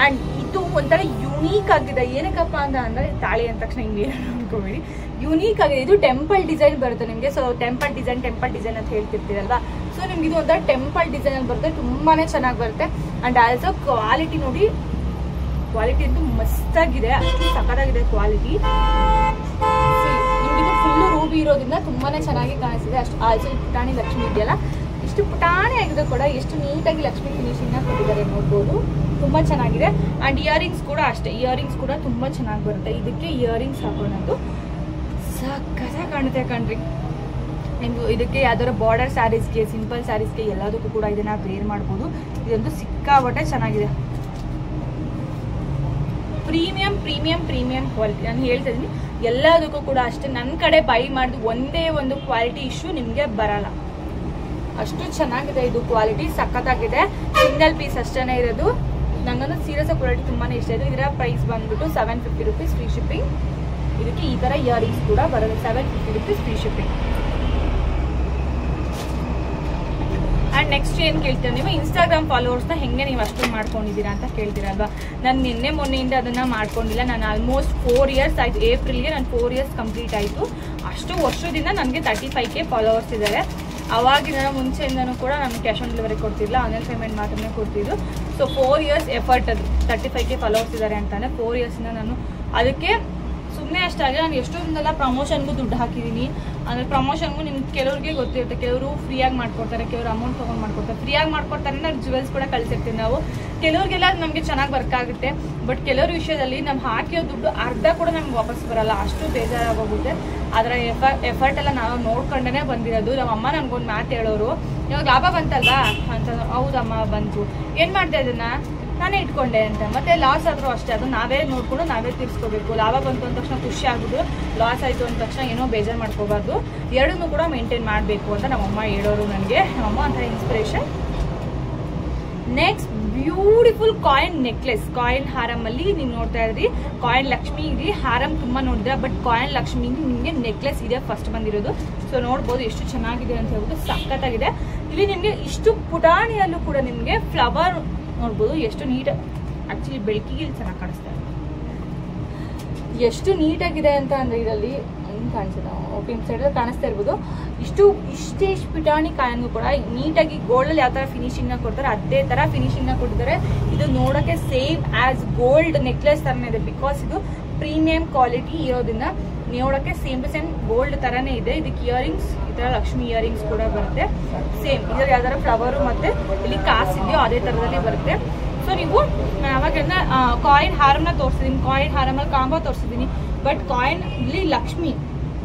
ಆ್ಯಂಡ್ ಇದು ಒಂಥರ ಯುನೀಕ್ ಆಗಿದೆ. ಏನಕ್ಕಪ್ಪ ಅಂತ ಅಂದರೆ ತಾಳಿ ಅಂದ ತಕ್ಷಣ ಹಿಂಗೆ ಅನ್ಕೋಬೇಡಿ, ಯುನೀಕ್ ಆಗಿದೆ. ಇದು ಟೆಂಪಲ್ ಡಿಸೈನ್ ಬರುತ್ತೆ ನಿಮಗೆ. ಸೊ ಟೆಂಪಲ್ ಡಿಸೈನ್ ಅಂತ ಹೇಳ್ತಿರ್ತೀರಲ್ವಾ. ಸೊ ನಿಮ್ಗೆ ಇದು ಒಂಥರ ಟೆಂಪಲ್ ಡಿಸೈನ್ ಬರುತ್ತೆ, ತುಂಬಾ ಚೆನ್ನಾಗಿ ಬರುತ್ತೆ. ಆ್ಯಂಡ್ ಆಲ್ಸೋ ಕ್ವಾಲಿಟಿ ನೋಡಿ, ಕ್ವಾಲಿಟಿ ಅಂತೂ ಮಸ್ತಾಗಿದೆ, ಅಷ್ಟು ಸಕ್ಕತ್ತಾಗಿದೆ ಕ್ವಾಲಿಟಿ. ನಿಮ್ಗೆ ಇದು ಫುಲ್ಲು ರೂಬಿ ಇರೋದ್ರಿಂದ ತುಂಬಾ ಚೆನ್ನಾಗಿ ಕಾಣಿಸ್ತಿದೆ. ಅಷ್ಟು ಆಲ್ಸೋ ಪುಟಾಣಿ ಲಕ್ಷ್ಮಿ ಇದೆಯಲ್ಲ, ಇಷ್ಟು ಪುಟಾಣಿ ಆಗಿದೆ ಕೂಡ, ಎಷ್ಟು ನೀಟಾಗಿ ಲಕ್ಷ್ಮಿ ಫಿನಿಶಿಂಗ್ನ ಕೊಟ್ಟಿದ್ದಾರೆ ನೋಡ್ಬೋದು, ತುಂಬ ಚೆನ್ನಾಗಿದೆ. ಆ್ಯಂಡ್ ಇಯರಿಂಗ್ಸ್ ಕೂಡ ಅಷ್ಟೇ, ಇಯರಿಂಗ್ಸ್ ಕೂಡ ತುಂಬ ಚೆನ್ನಾಗಿ ಬರುತ್ತೆ. ಇದಕ್ಕೆ ಇಯರಿಂಗ್ಸ್ ಹಾಕೋಣದು ಸಕ್ಕತ್ತಾಗಿ ಕಾಣುತ್ತೆ ಕಣ್ರಿ. ನಿಮ್ಗೆ ಇದಕ್ಕೆ ಯಾವ್ದಾದ್ರು ಬಾರ್ಡರ್ ಸ್ಯಾರೀಸ್ಗೆ, ಸಿಂಪಲ್ ಸ್ಯಾರೀಸ್ಗೆ ಎಲ್ಲದಕ್ಕೂ ಕೂಡ ಇದನ್ನು ವೇರ್ ಮಾಡ್ಬೋದು. ಇದಂತೂ ಸಿಕ್ಕಾಪಟ್ಟೆ ಚೆನ್ನಾಗಿದೆ. ಪ್ರೀಮಿಯಂ ಕ್ವಾಲಿಟಿ ನಾನು ಹೇಳ್ತಾ ಇದ್ದೀನಿ. ಎಲ್ಲದಕ್ಕೂ ಕೂಡ ಅಷ್ಟೇ, ನನ್ನ ಕಡೆ ಬೈ ಮಾಡಿದ ಒಂದೇ ಒಂದು ಕ್ವಾಲಿಟಿ ಇಶ್ಯೂ ನಿಮಗೆ ಬರಲ್ಲ, ಅಷ್ಟು ಚೆನ್ನಾಗಿದೆ ಇದು ಕ್ವಾಲಿಟಿ, ಸಖತ್ತಾಗಿದೆ. ಸಿಂಗಲ್ ಪೀಸ್ ಅಷ್ಟೇ ಇರೋದು. ನಂಗಂದು ಸೀರಿಯಸ್ ಕ್ವಾಲಿಟಿ ತುಂಬಾ ಇಷ್ಟ ಇದೆ. ಇದರ ಪ್ರೈಸ್ ಬಂದ್ಬಿಟ್ಟು 750 ರೂಪೀಸ್ ಫ್ರೀ ಶಿಪ್ಪಿಂಗ್. ಇದಕ್ಕೆ ಈ ಥರ ಇಯರಿಂಗ್ಸ್ ಕೂಡ ಬರುತ್ತೆ, 750 rupees free shipping. And next ಏನು ಕೇಳ್ತೀರಾ ನೀವು, ಇನ್ಸ್ಟಾಗ್ರಾಮ್ ಫಾಲೋವರ್ಸ್ನ ಹೆಂಗೆ ನೀವು ಅಷ್ಟು ಮಾಡ್ಕೊಂಡಿದ್ದೀರಾ ಅಂತ ಕೇಳ್ತೀರಲ್ವಾ. ನಾನು ನಿನ್ನೆ ಮೊನ್ನೆಯಿಂದ ಅದನ್ನು ಮಾಡ್ಕೊಂಡಿಲ್ಲ. ನಾನು ಆಲ್ಮೋಸ್ಟ್ 4 ಇಯರ್ಸ್ ಆಯಿತು. ಏಪ್ರಿಲ್ಗೆ ನಾನು 4 ಇಯರ್ಸ್ ಕಂಪ್ಲೀಟ್ ಆಯಿತು. ಅಷ್ಟು ವರ್ಷದಿಂದ ನನಗೆ 35K ಫಾಲೋವರ್ಸ್ ಇದ್ದಾರೆ. ಅವಾಗಿನ ಮುಂಚೆಯಿಂದನೂ ಕೂಡ ನಾನು ಕ್ಯಾಶ್ ಆನ್ ಡೆಲಿವರಿ ಕೊಡ್ತಿಲ್ಲ, ಆನ್ಲೈನ್ ಪೇಮೆಂಟ್ ಮಾತ್ರನೇ ಕೊಡ್ತಿದ್ದು. ಸೊ 4 ಇಯರ್ಸ್ ಎಫರ್ಟ್ ಅದು. 35K ಫಾಲೋವರ್ಸ್ ಇದ್ದಾರೆ ಅಂತಂದರೆ 4 ಇಯರ್ಸಿಂದ ನಾನು ಅದಕ್ಕೆ ಸುಮ್ಮನೆ ಅಷ್ಟಾಗಿ ನಾನು ಎಷ್ಟೊಂದೆಲ್ಲ ಪ್ರಮೋಷನ್ಗೂ ದುಡ್ಡು ಹಾಕಿದ್ದೀನಿ. ಅಂದರೆ ಪ್ರಮೋಷನ್ಗೂ ನಿಮ್ಗೆ ಕೆಲವ್ರಿಗೆ ಗೊತ್ತಿರುತ್ತೆ, ಕೆಲವರು ಫ್ರೀಯಾಗಿ ಮಾಡ್ಕೊಡ್ತಾರೆ, ಕೆಲವರು ಅಮೌಂಟ್ ತೊಗೊಂಡು ಮಾಡ್ಕೊಡ್ತಾರೆ. ಫ್ರೀಯಾಗಿ ಮಾಡ್ಕೊಡ್ತಾರೆ ಅಂದರೆ ಜುವೆಲ್ಸ್ ಕೂಡ ಕಳಿಸಿರ್ತೀವಿ ನಾವು. ಕೆಲವ್ರಿಗೆಲ್ಲ ನಮಗೆ ಚೆನ್ನಾಗಿ ವರ್ಕ್ ಆಗುತ್ತೆ. ಬಟ್ ಕೆಲವ್ರ ವಿಷಯದಲ್ಲಿ ನಾವು ಹಾಕಿರೋ ದುಡ್ಡು ಅರ್ಧ ಕೂಡ ನಮ್ಗೆ ವಾಪಸ್ ಬರಲ್ಲ, ಅಷ್ಟು ಬೇಜಾರಾಗೋಗುತ್ತೆ. ಅದರ ಎಫರ್ಟ್ ಎಲ್ಲ ನಾವು ನೋಡ್ಕೊಂಡೇ ಬಂದಿರೋದು. ನಮ್ಮ ಅಮ್ಮ ನನಗೊಂದು ಮಾತು ಹೇಳೋರು, ಇವಾಗ ಲಾಭ ಬಂತಲ್ವಾ ಅಂತ. ಹೌದಮ್ಮ ಬಂತು, ಏನು ಮಾಡ್ತಾ ಇದನ್ನ ನಾನೇ ಇಟ್ಕೊಂಡೆ ಅಂತ. ಮತ್ತೆ ಲಾಸ್ ಆದರೂ ಅಷ್ಟೇ, ಅದು ನಾವೇ ನೋಡ್ಕೊಂಡು ನಾವೇ ತೀರಿಸ್ಕೋಬೇಕು. ಲಾಭ ಬಂತು ಅಂದ ತಕ್ಷಣ ಖುಷಿ ಆಗ್ಬಿಟ್ಟು, ಲಾಸ್ ಆಯಿತು ಅಂದ ತಕ್ಷಣ ಏನೋ ಬೇಜಾರು ಮಾಡ್ಕೋಬಾರ್ದು. ಎರಡನ್ನೂ ಕೂಡ ಮೇಂಟೈನ್ ಮಾಡಬೇಕು ಅಂತ ನಮ್ಮಮ್ಮ ಹೇಳೋರು ನನಗೆ. ನಮ್ಮಮ್ಮ ಅಂತ inspiration. Next beautiful coin necklace, coin ಹಾರಮಲ್ಲಿ ನೀವು ನೋಡ್ತಾ ಇದ್ರಿ. ಕಾಯಿನ್ ಲಕ್ಷ್ಮಿ ಇಲ್ಲಿ ಹಾರಮ್ ತುಂಬ ನೋಡಿದ್ರೆ, ಬಟ್ ಕಾಯಿನ್ ಲಕ್ಷ್ಮಿ ನಿಮಗೆ ನೆಕ್ಲೆಸ್ ಇದೆ ಫಸ್ಟ್ ಬಂದಿರೋದು. ಸೊ ನೋಡ್ಬೋದು ಎಷ್ಟು ಚೆನ್ನಾಗಿದೆ ಅಂತ ಹೇಳ್ಬಿಟ್ಟು, ಸಖತ್ತಾಗಿದೆ. ಇಲ್ಲಿ ನಿಮಗೆ ಇಷ್ಟು ಪುಟಾಣಿಯಲ್ಲೂ ಕೂಡ ನಿಮಗೆ ಫ್ಲವರ್ ನೋಡ್ಬೋದು, ಎಷ್ಟು ನೀಟ್. ಆಕ್ಚುಲಿ ಬೆಳಕಿಗೆ ಇಲ್ಲಿ ಚೆನ್ನಾಗಿ ಕಾಣಿಸ್ತಾ ಇದೆ, ಎಷ್ಟು ನೀಟಾಗಿದೆ ಅಂತ ಅಂದರೆ ಇದರಲ್ಲಿ ಹಿಂಗೆ ಕಾಣಿಸುತ್ತೆ. ಓಪನ್ ಸೈಡಲ್ಲಿ ಕಾಣಿಸ್ತಾ ಇರ್ಬೋದು. ಇಷ್ಟೇ ಪಿಟಾಣಿ ಕಾಯಿನ್ಗೂ ಕೂಡ ನೀಟಾಗಿ ಗೋಲ್ಡಲ್ಲಿ ಯಾವ ಥರ ಫಿನಿಶಿಂಗ್ನ ಕೊಡ್ತಾರೆ ಅದೇ ಥರ ಫಿನಿಶಿಂಗ್ನ ಕೊಟ್ಟಿದ್ದಾರೆ. ಇದು ನೋಡೋಕ್ಕೆ ಸೇಮ್ ಆ್ಯಸ್ ಗೋಲ್ಡ್ ನೆಕ್ಲೆಸ್ ಥರನೇ ಇದೆ. ಬಿಕಾಸ್ ಇದು ಪ್ರೀಮಿಯಂ ಕ್ವಾಲಿಟಿ ಇರೋದ್ರಿಂದ ನೋಡೋಕ್ಕೆ ಸೇಮ್ ಟು ಸೇಮ್ ಗೋಲ್ಡ್ ಥರನೇ ಇದೆ. ಇದಕ್ಕೆ ಇಯರಿಂಗ್ಸ್ ಈ ಥರ ಲಕ್ಷ್ಮಿ ಇಯರಿಂಗ್ಸ್ ಕೂಡ ಬರುತ್ತೆ. ಸೇಮ್ ಇದ್ರಲ್ಲಿ ಯಾವ್ದಾರ ಫ್ಲವರು ಮತ್ತು ಇಲ್ಲಿ ಕಾಸು ಇದೆಯೋ ಅದೇ ಥರದಲ್ಲಿ ಬರುತ್ತೆ. ಸೊ ನೀವು ಅವಾಗೆಲ್ಲ ಕಾಯಿನ್ ಹಾರಮ್ನ ತೋರಿಸಿದ್ದೀನಿ, ಕಾಯಿನ್ ಹಾರಮಲ್ಲಿ ಕಾಂಬೋ ತೋರಿಸಿದ್ದೀನಿ. ಬಟ್ ಕಾಯಿನ್ ಇಲ್ಲಿ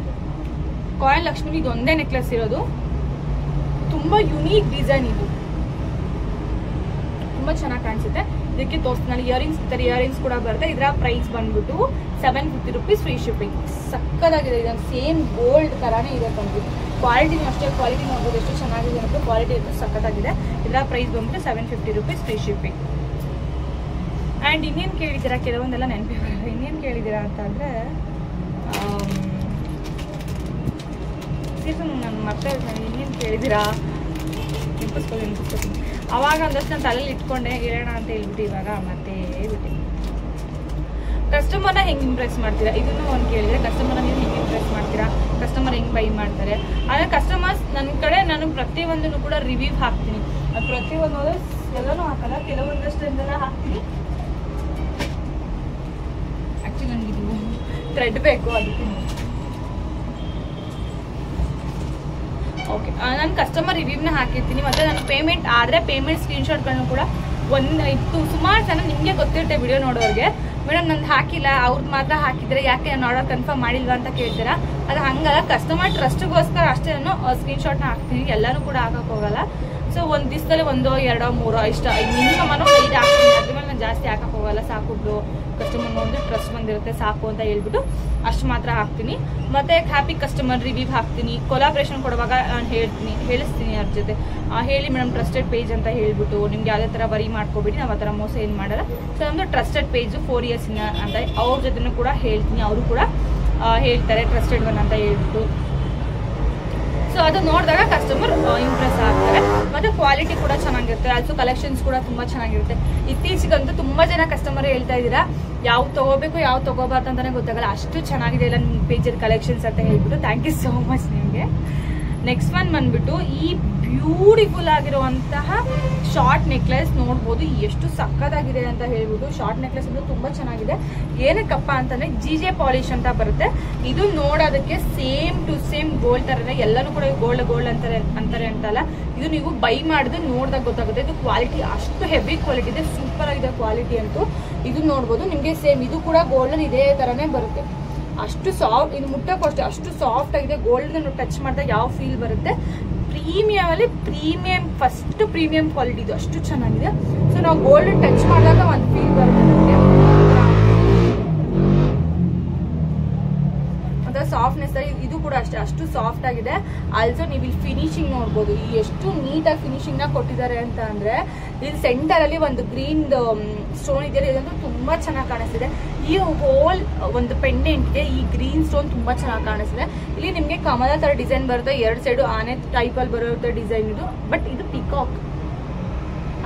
ಕಾಯಿನ್ ಲಕ್ಷ್ಮಿ ಇದೊಂದೇ ನೆಕ್ಲೆಸ್ ಇರೋದು. ತುಂಬ ಯುನೀಕ್ ಡಿಸೈನ್ ಇದು, ತುಂಬ ಚೆನ್ನಾಗಿ ಕಾಣಿಸುತ್ತೆ. ಇದಕ್ಕೆ ತೋರಿಸ್ತೀನಿ ಇಯರಿಂಗ್ಸ್ ಕೂಡ ಬರುತ್ತೆ. ಇದರ ಪ್ರೈಸ್ ಬಂದ್ಬಿಟ್ಟು 750 ರೂಪೀಸ್ ಫ್ರೀ ಶಿಪ್ಪಿಂಗ್. ಸಕ್ಕದಾಗಿದೆ, ಇದೊಂದು ಸೇಮ್ ಗೋಲ್ಡ್ ಥರನೇ ಇದೆ ಕಂಡು. ಕ್ವಾಲಿಟಿನೂ ಅಷ್ಟೇ, ಕ್ವಾಲಿಟಿ ನೋಡ್ಬೋದು ಎಷ್ಟು ಚೆನ್ನಾಗಿದೆ ಅಂತ. ಕ್ವಾಲಿಟಿ ಅಂತೂ ಸಕ್ಕತ್ತಾಗಿದೆ. ಇದರ ಪ್ರೈಸ್ ಬಂದ್ಬಿಟ್ಟು 750 ರೂಪೀಸ್ ಫ್ರೀ ಶಿಪ್ಪಿಂಗ್. ಆ್ಯಂಡ್ ಇನ್ನೇನು ಕೇಳಿದ್ದೀರಾ, ಕೆಲವೊಂದೆಲ್ಲ ನೆನಪಿ ಬರಲ್ಲ. ಇನ್ನೇನು ಕೇಳಿದ್ದೀರಾ ಅಂತ ಅಂದರೆ ನೆನಪಿಸು, ನಾನು ಮತ್ತೆ ಇನ್ನೇನು ಕೇಳಿದ್ದೀರಾ? ನೆನಪಿಸ್ಕೊತೀನಿ. ಅವಾಗ ಒಂದಷ್ಟು ನಾನು ತಲೆಯಲ್ಲಿ ಇಟ್ಕೊಂಡೆ ಇರೋಣ ಅಂತ ಹೇಳ್ಬಿಟ್ಟು ಇವಾಗ ಮತ್ತೆ ಬಿಟ್ಟು. ಕಸ್ಟಮರ್ನ ಹೆಂಗೆ ಇಂಪ್ರೆಸ್ ಮಾಡ್ತೀರಾ? ಇದನ್ನು ಒಂದು ಕೇಳಿದರೆ ಕಸ್ಟಮರ್ನ ನೀವು ಹೆಂಗೆ ಇಂಪ್ರೆಸ್ ಮಾಡ್ತೀರಾ, ಕಸ್ಟಮರ್ ಹೆಂಗೆ ಬೈ ಮಾಡ್ತಾರೆ. ಆದರೆ ಕಸ್ಟಮರ್ಸ್ ನನ್ನ ಕಡೆ ನಾನು ಪ್ರತಿಯೊಂದನ್ನು ಕೂಡ ರಿವ್ಯೂ ಹಾಕ್ತೀನಿ. ಅದು ಪ್ರತಿಯೊಂದು ಎಲ್ಲನೂ ಹಾಕಲ್ಲ, ಕೆಲವೊಂದಷ್ಟೆಲ್ಲ ಹಾಕ್ತೀನಿ. ಆ್ಯಕ್ಚುಲಿ ನನಗಿದು ಥ್ರೆಡ್ ಬೇಕು, ಅದಕ್ಕೆ ಓಕೆ. ನಾನು ಕಸ್ಟಮರ್ ರಿವ್ಯೂನ ಹಾಕಿರ್ತೀನಿ. ಮತ್ತು ನಾನು ಪೇಮೆಂಟ್ ಆದರೆ ಪೇಮೆಂಟ್ ಸ್ಕ್ರೀನ್ಶಾಟ್ಗಳನ್ನು ಕೂಡ ಸುಮಾರು ಜನ ನಿಮಗೆ ಗೊತ್ತಿರುತ್ತೆ ವಿಡಿಯೋ ನೋಡೋರಿಗೆ, ಮೇಡಮ್ ನಂದು ಹಾಕಿಲ್ಲ, ಅವ್ರದ್ದು ಮಾತ್ರ ಹಾಕಿದ್ರೆ ಯಾಕೆ ನಾನು ಆರ್ಡರ್ ಕನ್ಫರ್ಮ್ ಮಾಡಿಲ್ವಾ ಅಂತ ಕೇಳ್ತೀರಾ. ಅದು ಹಂಗಲ್ಲ, ಕಸ್ಟಮರ್ ಟ್ರಸ್ಟ್ಗೋಸ್ಕರ ಅಷ್ಟೇ ನಾನು ಸ್ಕ್ರೀನ್ಶಾಟ್ನ ಹಾಕ್ತೀನಿ, ಎಲ್ಲನೂ ಕೂಡ ಹಾಕಕ್ಕೆ ಹೋಗಲ್ಲ. ಸೊ ಒಂದು ದಿವಸದಲ್ಲಿ 1, 2, 3 ಇಷ್ಟ ಮಿನಿಮಮ್ 5 ಹಾಕ್ತೀನಿ. ಅದ್ರ ಮೇಲೆ ನಾನು ಜಾಸ್ತಿ ಹಾಕಕ್ಕೆ ಹೋಗಲ್ಲ. ಸಾಕುಬಿಟ್ಟು ಕಸ್ಟಮರ್ ನೋಡಿದ್ರೆ ಟ್ರಸ್ಟ್ ಬಂದಿರುತ್ತೆ ಸಾಕು ಅಂತ ಹೇಳ್ಬಿಟ್ಟು ಅಷ್ಟು ಮಾತ್ರ ಹಾಕ್ತೀನಿ. ಮತ್ತು ಹ್ಯಾಪಿ ಕಸ್ಟಮರ್ ರಿವ್ಯೂ ಹಾಕ್ತೀನಿ. ಕೊಲಾಬ್ರೇಷನ್ ಕೊಡುವಾಗ ನಾನು ಹೇಳಿಸ್ತೀನಿ ಅವ್ರ ಜೊತೆ, ಹೇಳಿ ಮೇಡಮ್ ಟ್ರಸ್ಟೆಡ್ ಪೇಜ್ ಅಂತ ಹೇಳ್ಬಿಟ್ಟು, ನಿಮ್ಗೆ ಯಾವುದೇ ಥರ ವರಿ ಮಾಡ್ಕೊಬೇಡಿ, ನಾವು ಆ ಥರ ಮೋಸ ಏನು ಮಾಡಲ್ಲ. ಸೊ ನಮ್ಮದು ಟ್ರಸ್ಟೆಡ್ ಪೇಜು 4 years ಅಂತ ಅವ್ರ ಜೊತೆನೂ ಕೂಡ ಹೇಳ್ತೀನಿ. ಅವರು ಕೂಡ ಹೇಳ್ತಾರೆ ಟ್ರಸ್ಟೆಡ್ ಒನ್ ಅಂತ ಹೇಳ್ಬಿಟ್ಟು. ಸೊ ಅದು ನೋಡಿದಾಗ ಕಸ್ಟಮರ್ ಇಂಪ್ರೆಸ್ ಆಗ್ತಾರೆ. ಮತ್ತು ಕ್ವಾಲಿಟಿ ಕೂಡ ಚೆನ್ನಾಗಿರುತ್ತೆ. ಆಲ್ಸೋ ಕಲೆಕ್ಷನ್ಸ್ ಕೂಡ ತುಂಬ ಚೆನ್ನಾಗಿರುತ್ತೆ. ಇತ್ತೀಚೆಗಂತೂ ತುಂಬ ಜನ ಕಸ್ಟಮರ್ ಹೇಳ್ತಾ ಇದ್ದೀರಾ ಯಾವ ತೊಗೋಬೇಕು ಯಾವ ತೊಗೋಬಾರ್ದು ಅಂತಲೇ ಗೊತ್ತಾಗಲ್ಲ, ಅಷ್ಟು ಚೆನ್ನಾಗಿದೆ ಇಲ್ಲ ನಿಮ್ಮ ಪೇಜಲ್ಲಿ ಕಲೆಕ್ಷನ್ಸ್ ಅಂತ ಹೇಳ್ಬಿಟ್ಟು. ಥ್ಯಾಂಕ್ ಯು ಸೋ ಮಚ್ ನಿಮಗೆ. ನೆಕ್ಸ್ಟ್ ಒನ್ ಬಂದ್ಬಿಟ್ಟು ಈ ಬ್ಯೂಟಿಫುಲ್ ಆಗಿರುವಂತಹ ಶಾರ್ಟ್ ನೆಕ್ಲೆಸ್ ನೋಡ್ಬೋದು ಎಷ್ಟು ಸಕ್ಕತ್ತಾಗಿದೆ ಅಂತ ಹೇಳ್ಬಿಟ್ಟು. ಶಾರ್ಟ್ ನೆಕ್ಲೆಸ್ ಅಂದ್ರೆ ತುಂಬ ಚೆನ್ನಾಗಿದೆ. ಏನಕ್ಕಪ್ಪ ಅಂತಂದ್ರೆ GJ ಪಾಲಿಶ್ ಅಂತ ಬರುತ್ತೆ. ಇದು ನೋಡೋದಕ್ಕೆ ಸೇಮ್ ಟು ಸೇಮ್ ಗೋಲ್ಡ್ ಥರನೇ, ಎಲ್ಲನೂ ಕೂಡ ಗೋಲ್ಡ್ ಅಂತಾರೆ ಅಂತಲ್ಲ. ಇದು ನೀವು ಬೈ ಮಾಡಿದ್ರೆ ನೋಡಿದಾಗ ಗೊತ್ತಾಗುತ್ತೆ. ಇದು ಕ್ವಾಲಿಟಿ ಅಷ್ಟು ಹೆವಿ ಕ್ವಾಲಿಟಿ ಇದೆ, ಸೂಪರ್ ಆಗಿದೆ ಕ್ವಾಲಿಟಿ ಅಂತೂ. ಇದು ನೋಡ್ಬೋದು ನಿಮಗೆ ಸೇಮ್ ಇದು ಕೂಡ ಗೋಲ್ಡನ್ ಇದೇ ಥರನೇ ಬರುತ್ತೆ. ಅಷ್ಟು ಸಾಫ್ಟ್, ಇದು ಮುಟ್ಟಕ್ಕೂ ಅಷ್ಟೇ ಅಷ್ಟು ಸಾಫ್ಟ್ ಆಗಿದೆ. ಗೋಲ್ಡ್ ಟಚ್ ಮಾಡಿದಾಗ ಯಾವ ಫೀಲ್ ಬರುತ್ತೆ. ಪ್ರೀಮಿಯಮಲ್ಲಿ ಫಸ್ಟ್ ಪ್ರೀಮಿಯಂ ಕ್ವಾಲಿಟಿ ಇದು, ಅಷ್ಟು ಚೆನ್ನಾಗಿದೆ. ಸೊ ನಾವು ಗೋಲ್ಡ್ ಟಚ್ ಮಾಡಿದಾಗ ಒಂದು ಫೀಲ್ ಬರುತ್ತೆ ನಮಗೆ, ಒಂಥರ ಸಾಫ್ಟ್ನೆಸ್. ಇದು ಕೂಡ ಅಷ್ಟೇ ಅಷ್ಟು ಸಾಫ್ಟ್ ಆಗಿದೆ. ಆಲ್ಸೋ ನೀವು ಇಲ್ಲಿ ಫಿನಿಶಿಂಗ್ ನೋಡ್ಬೋದು ಎಷ್ಟು ನೀಟಾಗಿ ಫಿನಿಶಿಂಗ್ನ ಕೊಟ್ಟಿದ್ದಾರೆ ಅಂತ ಅಂದರೆ, ಇಲ್ಲಿ ಸೆಂಟರಲ್ಲಿ ಒಂದು ಗ್ರೀನ್ ಸ್ಟೋನ್ ಇದೆಯಲ್ಲ, ಇದಂತೂ ತುಂಬ ಚೆನ್ನಾಗಿ ಕಾಣಿಸ್ತಿದೆ. ಈ ಹೋಲ್ ಒಂದು ಪೆಂಡೆಂಟ್ಗೆ ಈ ಗ್ರೀನ್ ಸ್ಟೋನ್ ತುಂಬ ಚೆನ್ನಾಗಿ ಕಾಣಿಸ್ತಿದೆ. ಇಲ್ಲಿ ನಿಮಗೆ ಕಮಲ ಥರ ಡಿಸೈನ್ ಬರುತ್ತೆ, 2 ಸೈಡು ಆನೆ ಟೈಪಲ್ಲಿ ಬರುತ್ತೆ ಡಿಸೈನ್ ಇದು. ಬಟ್ ಇದು ಪಿಕಾಕ್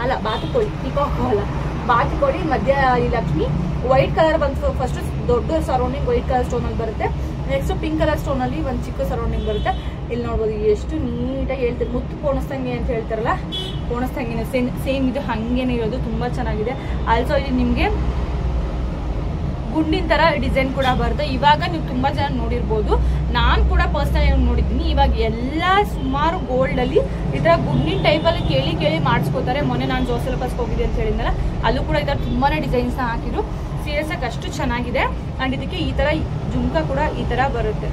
ಅಲ್ಲ, ಬಾತುಕೋಳಿ. ಪಿಕಾಕ್ ಅಲ್ಲ, ಬಾತುಕೋಳಿ. ಮಧ್ಯ ಈ ಲಕ್ಷ್ಮಿ ವೈಟ್ ಕಲರ್ ಬಂದು ಫಸ್ಟ್ ದೊಡ್ಡ ಸರೌಂಡಿಂಗ್ ವೈಟ್ ಕಲರ್ ಸ್ಟೋನಲ್ಲಿ ಬರುತ್ತೆ. ನೆಕ್ಸ್ಟ್ ಪಿಂಕ್ ಕಲರ್ ಸ್ಟೋನಲ್ಲಿ ಒಂದು ಚಿಕ್ಕ ಸರೌಂಡಿಂಗ್ ಬರುತ್ತೆ. ಇಲ್ಲಿ ನೋಡ್ಬೋದು ಎಷ್ಟು ನೀಟಾಗಿ ಹೇಳ್ತಾರೆ, ಮುತ್ತು ಪೋಣಿಸ್ತಂಗೆ ಅಂತ ಹೇಳ್ತಾರಲ್ಲ, ಪೋಣಿಸ್ತಂಗೆ ಸೇಮ್ ಇದು ಹಾಗೇನೆ ಇರೋದು, ತುಂಬ ಚೆನ್ನಾಗಿದೆ. ಆಲ್ಸೋ ಇಲ್ಲಿ ನಿಮಗೆ ಗುಂಡಿನ ಥರ ಡಿಸೈನ್ ಕೂಡ ಬರುತ್ತೆ. ಇವಾಗ ನೀವು ತುಂಬ ಜನ ನೋಡಿರ್ಬೋದು, ನಾನು ಕೂಡ ಪರ್ಸನಲ್ ನೋಡಿದ್ದೀನಿ. ಇವಾಗ ಎಲ್ಲ ಸುಮಾರು ಗೋಲ್ಡಲ್ಲಿ ಈ ಥರ ಗುಂಡಿನ ಟೈಪಲ್ಲಿ ಕೇಳಿ ಮಾಡಿಸ್ಕೋತಾರೆ. ಮೊನ್ನೆ ನಾನು ಜೋಸೆಲಕಸ್ಗೆ ಹೋಗಿದ್ದೆ ಅಂತ ಹೇಳಿದ್ನಲ್ಲ, ಅಲ್ಲೂ ಕೂಡ ಈ ಥರ ತುಂಬಾ ಡಿಸೈನ್ಸ್ನ ಹಾಕಿದ್ರು. ಸೀರಿಯಸ್ ಆಗಿ ಅಷ್ಟು ಚೆನ್ನಾಗಿದೆ. ಆ್ಯಂಡ್ ಇದಕ್ಕೆ ಈ ಥರ ಜುಮ್ಕ ಕೂಡ ಈ ಥರ ಬರುತ್ತೆ.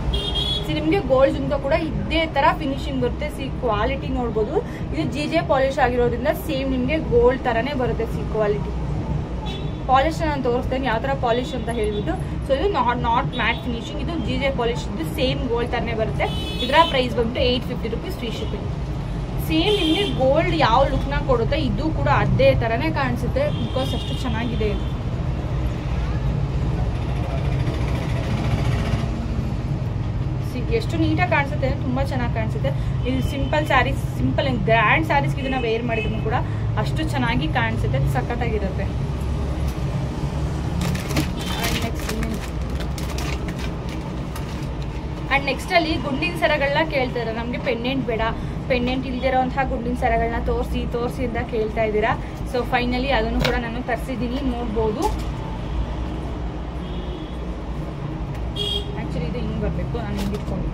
ನಿಮಗೆ ಗೋಲ್ಡ್ ಜುಮ್ಕ ಕೂಡ ಇದೇ ಥರ ಫಿನಿಶಿಂಗ್ ಬರುತ್ತೆ. ಕ್ವಾಲಿಟಿ ನೋಡ್ಬೋದು. ಇದು GJ ಪಾಲಿಶ್ ಆಗಿರೋದ್ರಿಂದ ಸೇಮ್ ನಿಮಗೆ ಗೋಲ್ಡ್ ಥರನೇ ಬರುತ್ತೆ. ಕ್ವಾಲಿಟಿ ಪಾಲಿಶ್ ನಾನು ತೋರಿಸ್ತೇನೆ ಯಾವ ಥರ ಪಾಲಿಶ್ ಅಂತ ಹೇಳ್ಬಿಟ್ಟು. ಸೊ ಇದು ನಾಟ್ ಮ್ಯಾಟ್ ಫಿನಿಶಿಂಗ್, ಇದು GJ ಪಾಲಿಶ್, ಇದು ಸೇಮ್ ಗೋಲ್ಡ್ ಥರನೇ ಬರುತ್ತೆ. ಇದರ ಪ್ರೈಸ್ ಬಂದ್ಬಿಟ್ಟು 850 rupees ಫ್ರೀ ಶಿಪ್ಪಿಂಗ್. ಸೇಮ್ ನಿಮಗೆ ಗೋಲ್ಡ್ ಯಾವ ಲುಕ್ನ ಕೊಡುತ್ತೆ ಇದು ಕೂಡ ಅದೇ ಥರನೇ ಕಾಣಿಸುತ್ತೆ, ಬಿಕಾಸ್ ಅಷ್ಟು ಚೆನ್ನಾಗಿದೆ ಇದು. ಎಷ್ಟು ನೀಟಾಗಿ ಕಾಣಿಸುತ್ತೆ, ತುಂಬ ಚೆನ್ನಾಗಿ ಕಾಣಿಸುತ್ತೆ. ಇದು ಸಿಂಪಲ್ ಸ್ಯಾರೀಸ್, ಸಿಂಪಲ್ ಗ್ರ್ಯಾಂಡ್ ಸ್ಯಾರೀಸ್ಗೆ ಇದನ್ನ ವೇರ್ ಮಾಡಿದ್ರು ಕೂಡ ಅಷ್ಟು ಚೆನ್ನಾಗಿ ಕಾಣಿಸುತ್ತೆ, ಸಖತ್ತಾಗಿರುತ್ತೆ. ಆ್ಯಂಡ್ ನೆಕ್ಸ್ಟಲ್ಲಿ ಗುಂಡಿನ ಸರಗಳನ್ನ ಕೇಳ್ತಾರೆ, ನಮಗೆ ಪೆಂಡೆಂಟ್ ಬೇಡ, ಪೆಂಡೆಂಟ್ ಇಲ್ದಿರೋಂತಹ ಗುಂಡಿನ ಸರಗಳನ್ನ ತೋರಿಸಿ ಅಂತ ಕೇಳ್ತಾ ಇದ್ದೀರಾ. ಸೊ ಫೈನಲಿ ಅದನ್ನು ಕೂಡ ನಾನು ತರಿಸಿದ್ದೀನಿ, ನೋಡ್ಬೋದು. ಆ್ಯಕ್ಚುಲಿ ಇದು ಹಿಂಗೆ ಬರಬೇಕು, ನಾನು ಹಿಂಗೆ ಇಟ್ಕೊಂಡು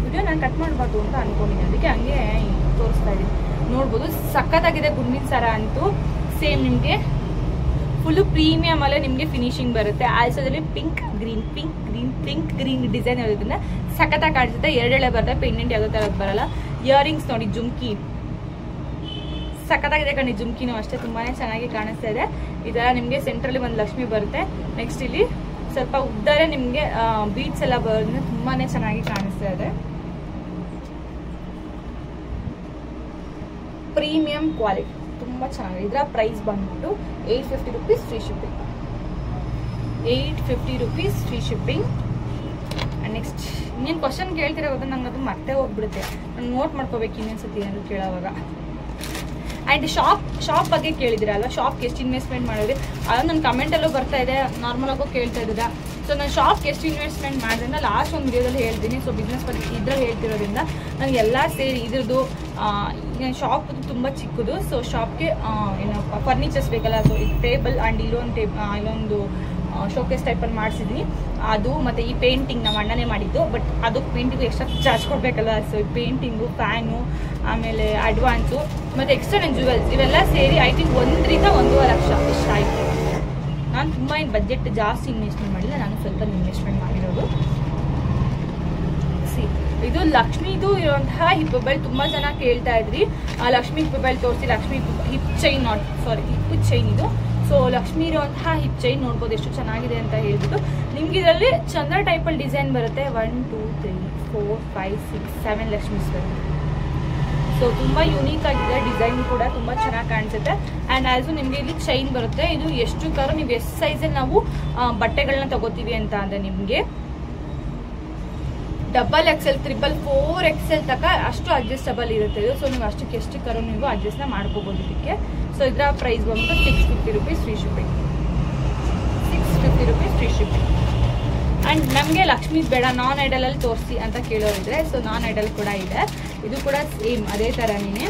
ವಿಡಿಯೋ ನಾನು ಕಟ್ ಮಾಡಬಾರ್ದು ಅಂತ ಅಂದ್ಕೊಂಡಿದ್ದೀನಿ, ಅದಕ್ಕೆ ಹಂಗೆ ತೋರಿಸ್ತಾ ಇದ್ದೀನಿ. ನೋಡ್ಬೋದು ಸಖತ್ತಾಗಿದೆ ಗುಂಡಿನ ಸರ ಅಂತೂ. ಸೇಮ್ ನಿಮಗೆ ಫುಲ್ಲು ಪ್ರೀಮಿಯಮ್ ಅಲ್ಲೇ ನಿಮಗೆ ಫಿನಿಶಿಂಗ್ ಬರುತ್ತೆ. ಆಲ್ಸೋದಲ್ಲಿ ಪಿಂಕ್ ಗ್ರೀನ್ ಡಿಸೈನ್ ಇರೋದ್ರಿಂದ ಸಖತ್ತಾಗಿ ಕಾಣಿಸುತ್ತೆ. 2 ಎಳೆ ಬರುತ್ತೆ, ಪೆಂಡೆಂಟ್ ಯಾವುದೇ ಥರದ್ದು ಬರಲ್ಲ. ಇಯರಿಂಗ್ಸ್ ನೋಡಿ, ಜುಮ್ಕಿ ಸಖತ್ತಾಗಿದೆ ಕಣಿ, ಜುಮ್ಕಿನೂ ಅಷ್ಟೇ ತುಂಬಾ ಚೆನ್ನಾಗಿ ಕಾಣಿಸ್ತಾ ಇದೆ. ಈ ಥರ ನಿಮಗೆ ಸೆಂಟ್ರಲ್ಲಿ ಒಂದು ಲಕ್ಷ್ಮಿ ಬರುತ್ತೆ. ನೆಕ್ಸ್ಟ್ ಇಲ್ಲಿ ಸ್ವಲ್ಪ ಉದ್ದರೇ ನಿಮಗೆ ಬೀಡ್ಸ್ ಎಲ್ಲ ಬರೋದ್ರಿಂದ ತುಂಬಾ ಚೆನ್ನಾಗಿ ಕಾಣಿಸ್ತಾ ಇದೆ. ಪ್ರೀಮಿಯಂ ಕ್ವಾಲಿಟಿ ತುಂಬ ಚೆನ್ನಾಗಿದೆ. ಇದರ ಪ್ರೈಸ್ ಬಂದ್ಬಿಟ್ಟು 850 rupees free shipping. 850 rupees free shipping. Next ಇನ್ನೇನು ಕ್ವಶನ್ ಕೇಳ್ತಿರೋ ಗೊತ್ತಾ, ನಂಗೆ ಅದು ಮತ್ತೆ ಹೋಗ್ಬಿಡುತ್ತೆ, ನಾನು ನೋಟ್ ಮಾಡ್ಕೋಬೇಕು ಇನ್ನೊಂದ್ಸತಿ ಏನಾದ್ರು ಕೇಳೋವಾಗ. ಆ್ಯಂಡ್ ಶಾಪ್ ಬಗ್ಗೆ ಕೇಳಿದಿರಲ್ವ, ಶಾಪ್ಗೆ ಎಷ್ಟು ಇನ್ವೆಸ್ಟ್ಮೆಂಟ್ ಮಾಡಿದ್ರಿ ಅದು ನನ್ನ ಕಮೆಂಟಲ್ಲೂ ಬರ್ತಾ ಇದೆ, ನಾರ್ಮಲಾಗೂ ಕೇಳ್ತಾ ಇದ್ದೀರಾ. ಸೊ ನಾನು ಶಾಪ್ಗೆ ಎಷ್ಟು ಇನ್ವೆಸ್ಟ್ಮೆಂಟ್ ಮಾಡಿದೆ ಅಂತ ಲಾಸ್ಟ್ ಒಂದು ವಿಡಿಯೋದಲ್ಲಿ ಹೇಳ್ತೀನಿ. ಸೊ ಬಿಸ್ನೆಸ್ ಬಗ್ಗೆ ಇದ್ರಲ್ಲಿ ಹೇಳ್ತಿರೋದ್ರಿಂದ ನನಗೆ ಎಲ್ಲ ಸೇರಿ ಇದ್ರದ್ದು ಶಾಪ್ ತುಂಬ ಚಿಕ್ಕದು. ಸೊ ಶಾಪ್ಗೆ ಏನು ಫರ್ನಿಚರ್ಸ್ ಬೇಕಲ್ಲ, ಸೊ ಇದು ಟೇಬಲ್ ಆ್ಯಂಡ್ ಇಲ್ಲೊಂದು ಶೋಕೇಸ್ ಟೈಪಲ್ಲಿ ಮಾಡಿಸಿದ್ವಿ. ಅದು ಮತ್ತು ಈ ಪೇಂಟಿಂಗ್ ನಮ್ಮ ಅಣ್ಣನೇ ಮಾಡಿದ್ದು, ಬಟ್ ಅದು ಪೇಂಟಿಂಗು ಎಕ್ಸ್ಟ್ರಾ ಚಾರ್ಜ್ ಕೊಡಬೇಕಲ್ಲ. ಸೊ ಈ ಪೇಂಟಿಂಗು, ಫ್ಯಾನು, ಆಮೇಲೆ ಅಡ್ವಾನ್ಸು ಮತ್ತು ಎಕ್ಸ್ಟ್ರಾ ನನ್ನ ಜುವೆಲ್ಸ್ ಇವೆಲ್ಲ ಸೇರಿ ಐ ಥಿಂಕ್ 1 ರಿಂದ 1.5 ಲಕ್ಷ ಇಷ್ಟ ಆಯಿತು. ನಾನು ತುಂಬ ಏನು ಬಜೆಟ್ ಜಾಸ್ತಿ ಇನ್ವೆಸ್ಟ್ಮೆಂಟ್ ಮಾಡಿಲ್ಲ, ನಾನು ಸ್ವಲ್ಪ ಇನ್ವೆಸ್ಟ್ಮೆಂಟ್ ಮಾಡಿರೋದು. ಇದು ಲಕ್ಷ್ಮೀದು ಇರುವಂತಹ ಹಿಪ್ ಬೆಲ್ಟ್ ತುಂಬ ಜನ ಕೇಳ್ತಾ ಇದ್ರಿ. ಲಕ್ಷ್ಮಿ ಹಿಪ್ ಬೆಲ್ಟ್ ತೋರಿಸಿ, Lakshmi hip chain hip chain ಇದು. ಸೊ ಲಕ್ಷ್ಮಿ ಇರುವಂತಹ ಹಿಪ್ ಚೈನ್ ನೋಡ್ಬೋದು ಎಷ್ಟು ಚೆನ್ನಾಗಿದೆ ಅಂತ ಹೇಳ್ಬಿಟ್ಟು. ನಿಮ್ಗೆ ಇದರಲ್ಲಿ ಚಂದ್ರ ಟೈಪಲ್ಲಿ ಡಿಸೈನ್ ಬರುತ್ತೆ. 1 2 3 4 5 6 7 ಲಕ್ಷ್ಮೀಸ್ ಬರುತ್ತೆ. ಸೊ ತುಂಬ ಯೂನಿಕ್ ಆಗಿದೆ, ಡಿಸೈನ್ ಕೂಡ ತುಂಬ ಚೆನ್ನಾಗಿ ಕಾಣಿಸುತ್ತೆ. ಆ್ಯಂಡ್ ಆಲ್ಸೋ ನಿಮಗೆ ಇಲ್ಲಿ ಚೈನ್ ಬರುತ್ತೆ. ಇದು ಎಷ್ಟು ತರ ನೀವು ಎಷ್ಟು ಸೈಜಲ್ಲಿ ನಾವು ಬಟ್ಟೆಗಳನ್ನ ತಗೋತೀವಿ ಅಂತ ಅಂದರೆ ನಿಮಗೆ XXL, 4 XL ತನಕ ಅಷ್ಟು ಅಡ್ಜಸ್ಟಬಲ್ ಇರುತ್ತೆ ಇದು. ಸೊ ನೀವು ಅಷ್ಟಕ್ಕೆ ಎಷ್ಟು ಕರು ನೀವು ಅಡ್ಜಸ್ಟ್ನ ಮಾಡ್ಕೋಬೋದು ಇದಕ್ಕೆ. ಸೊ ಇದರ ಪ್ರೈಸ್ ಬಂದು 650 rupees free shipping. 650 rupees free shipping. And ನಮಗೆ ಲಕ್ಷ್ಮೀ ಬೇಡ, ನಾನ್ ಐಡಲಲ್ಲಿ ತೋರಿಸಿ ಅಂತ ಕೇಳೋರಿದ್ರೆ, ಸೊ ನಾನ್ ಐಡಲ್ ಕೂಡ ಇದೆ. ಇದು ಕೂಡ ಸೇಮ್ ಅದೇ ಥರನೇ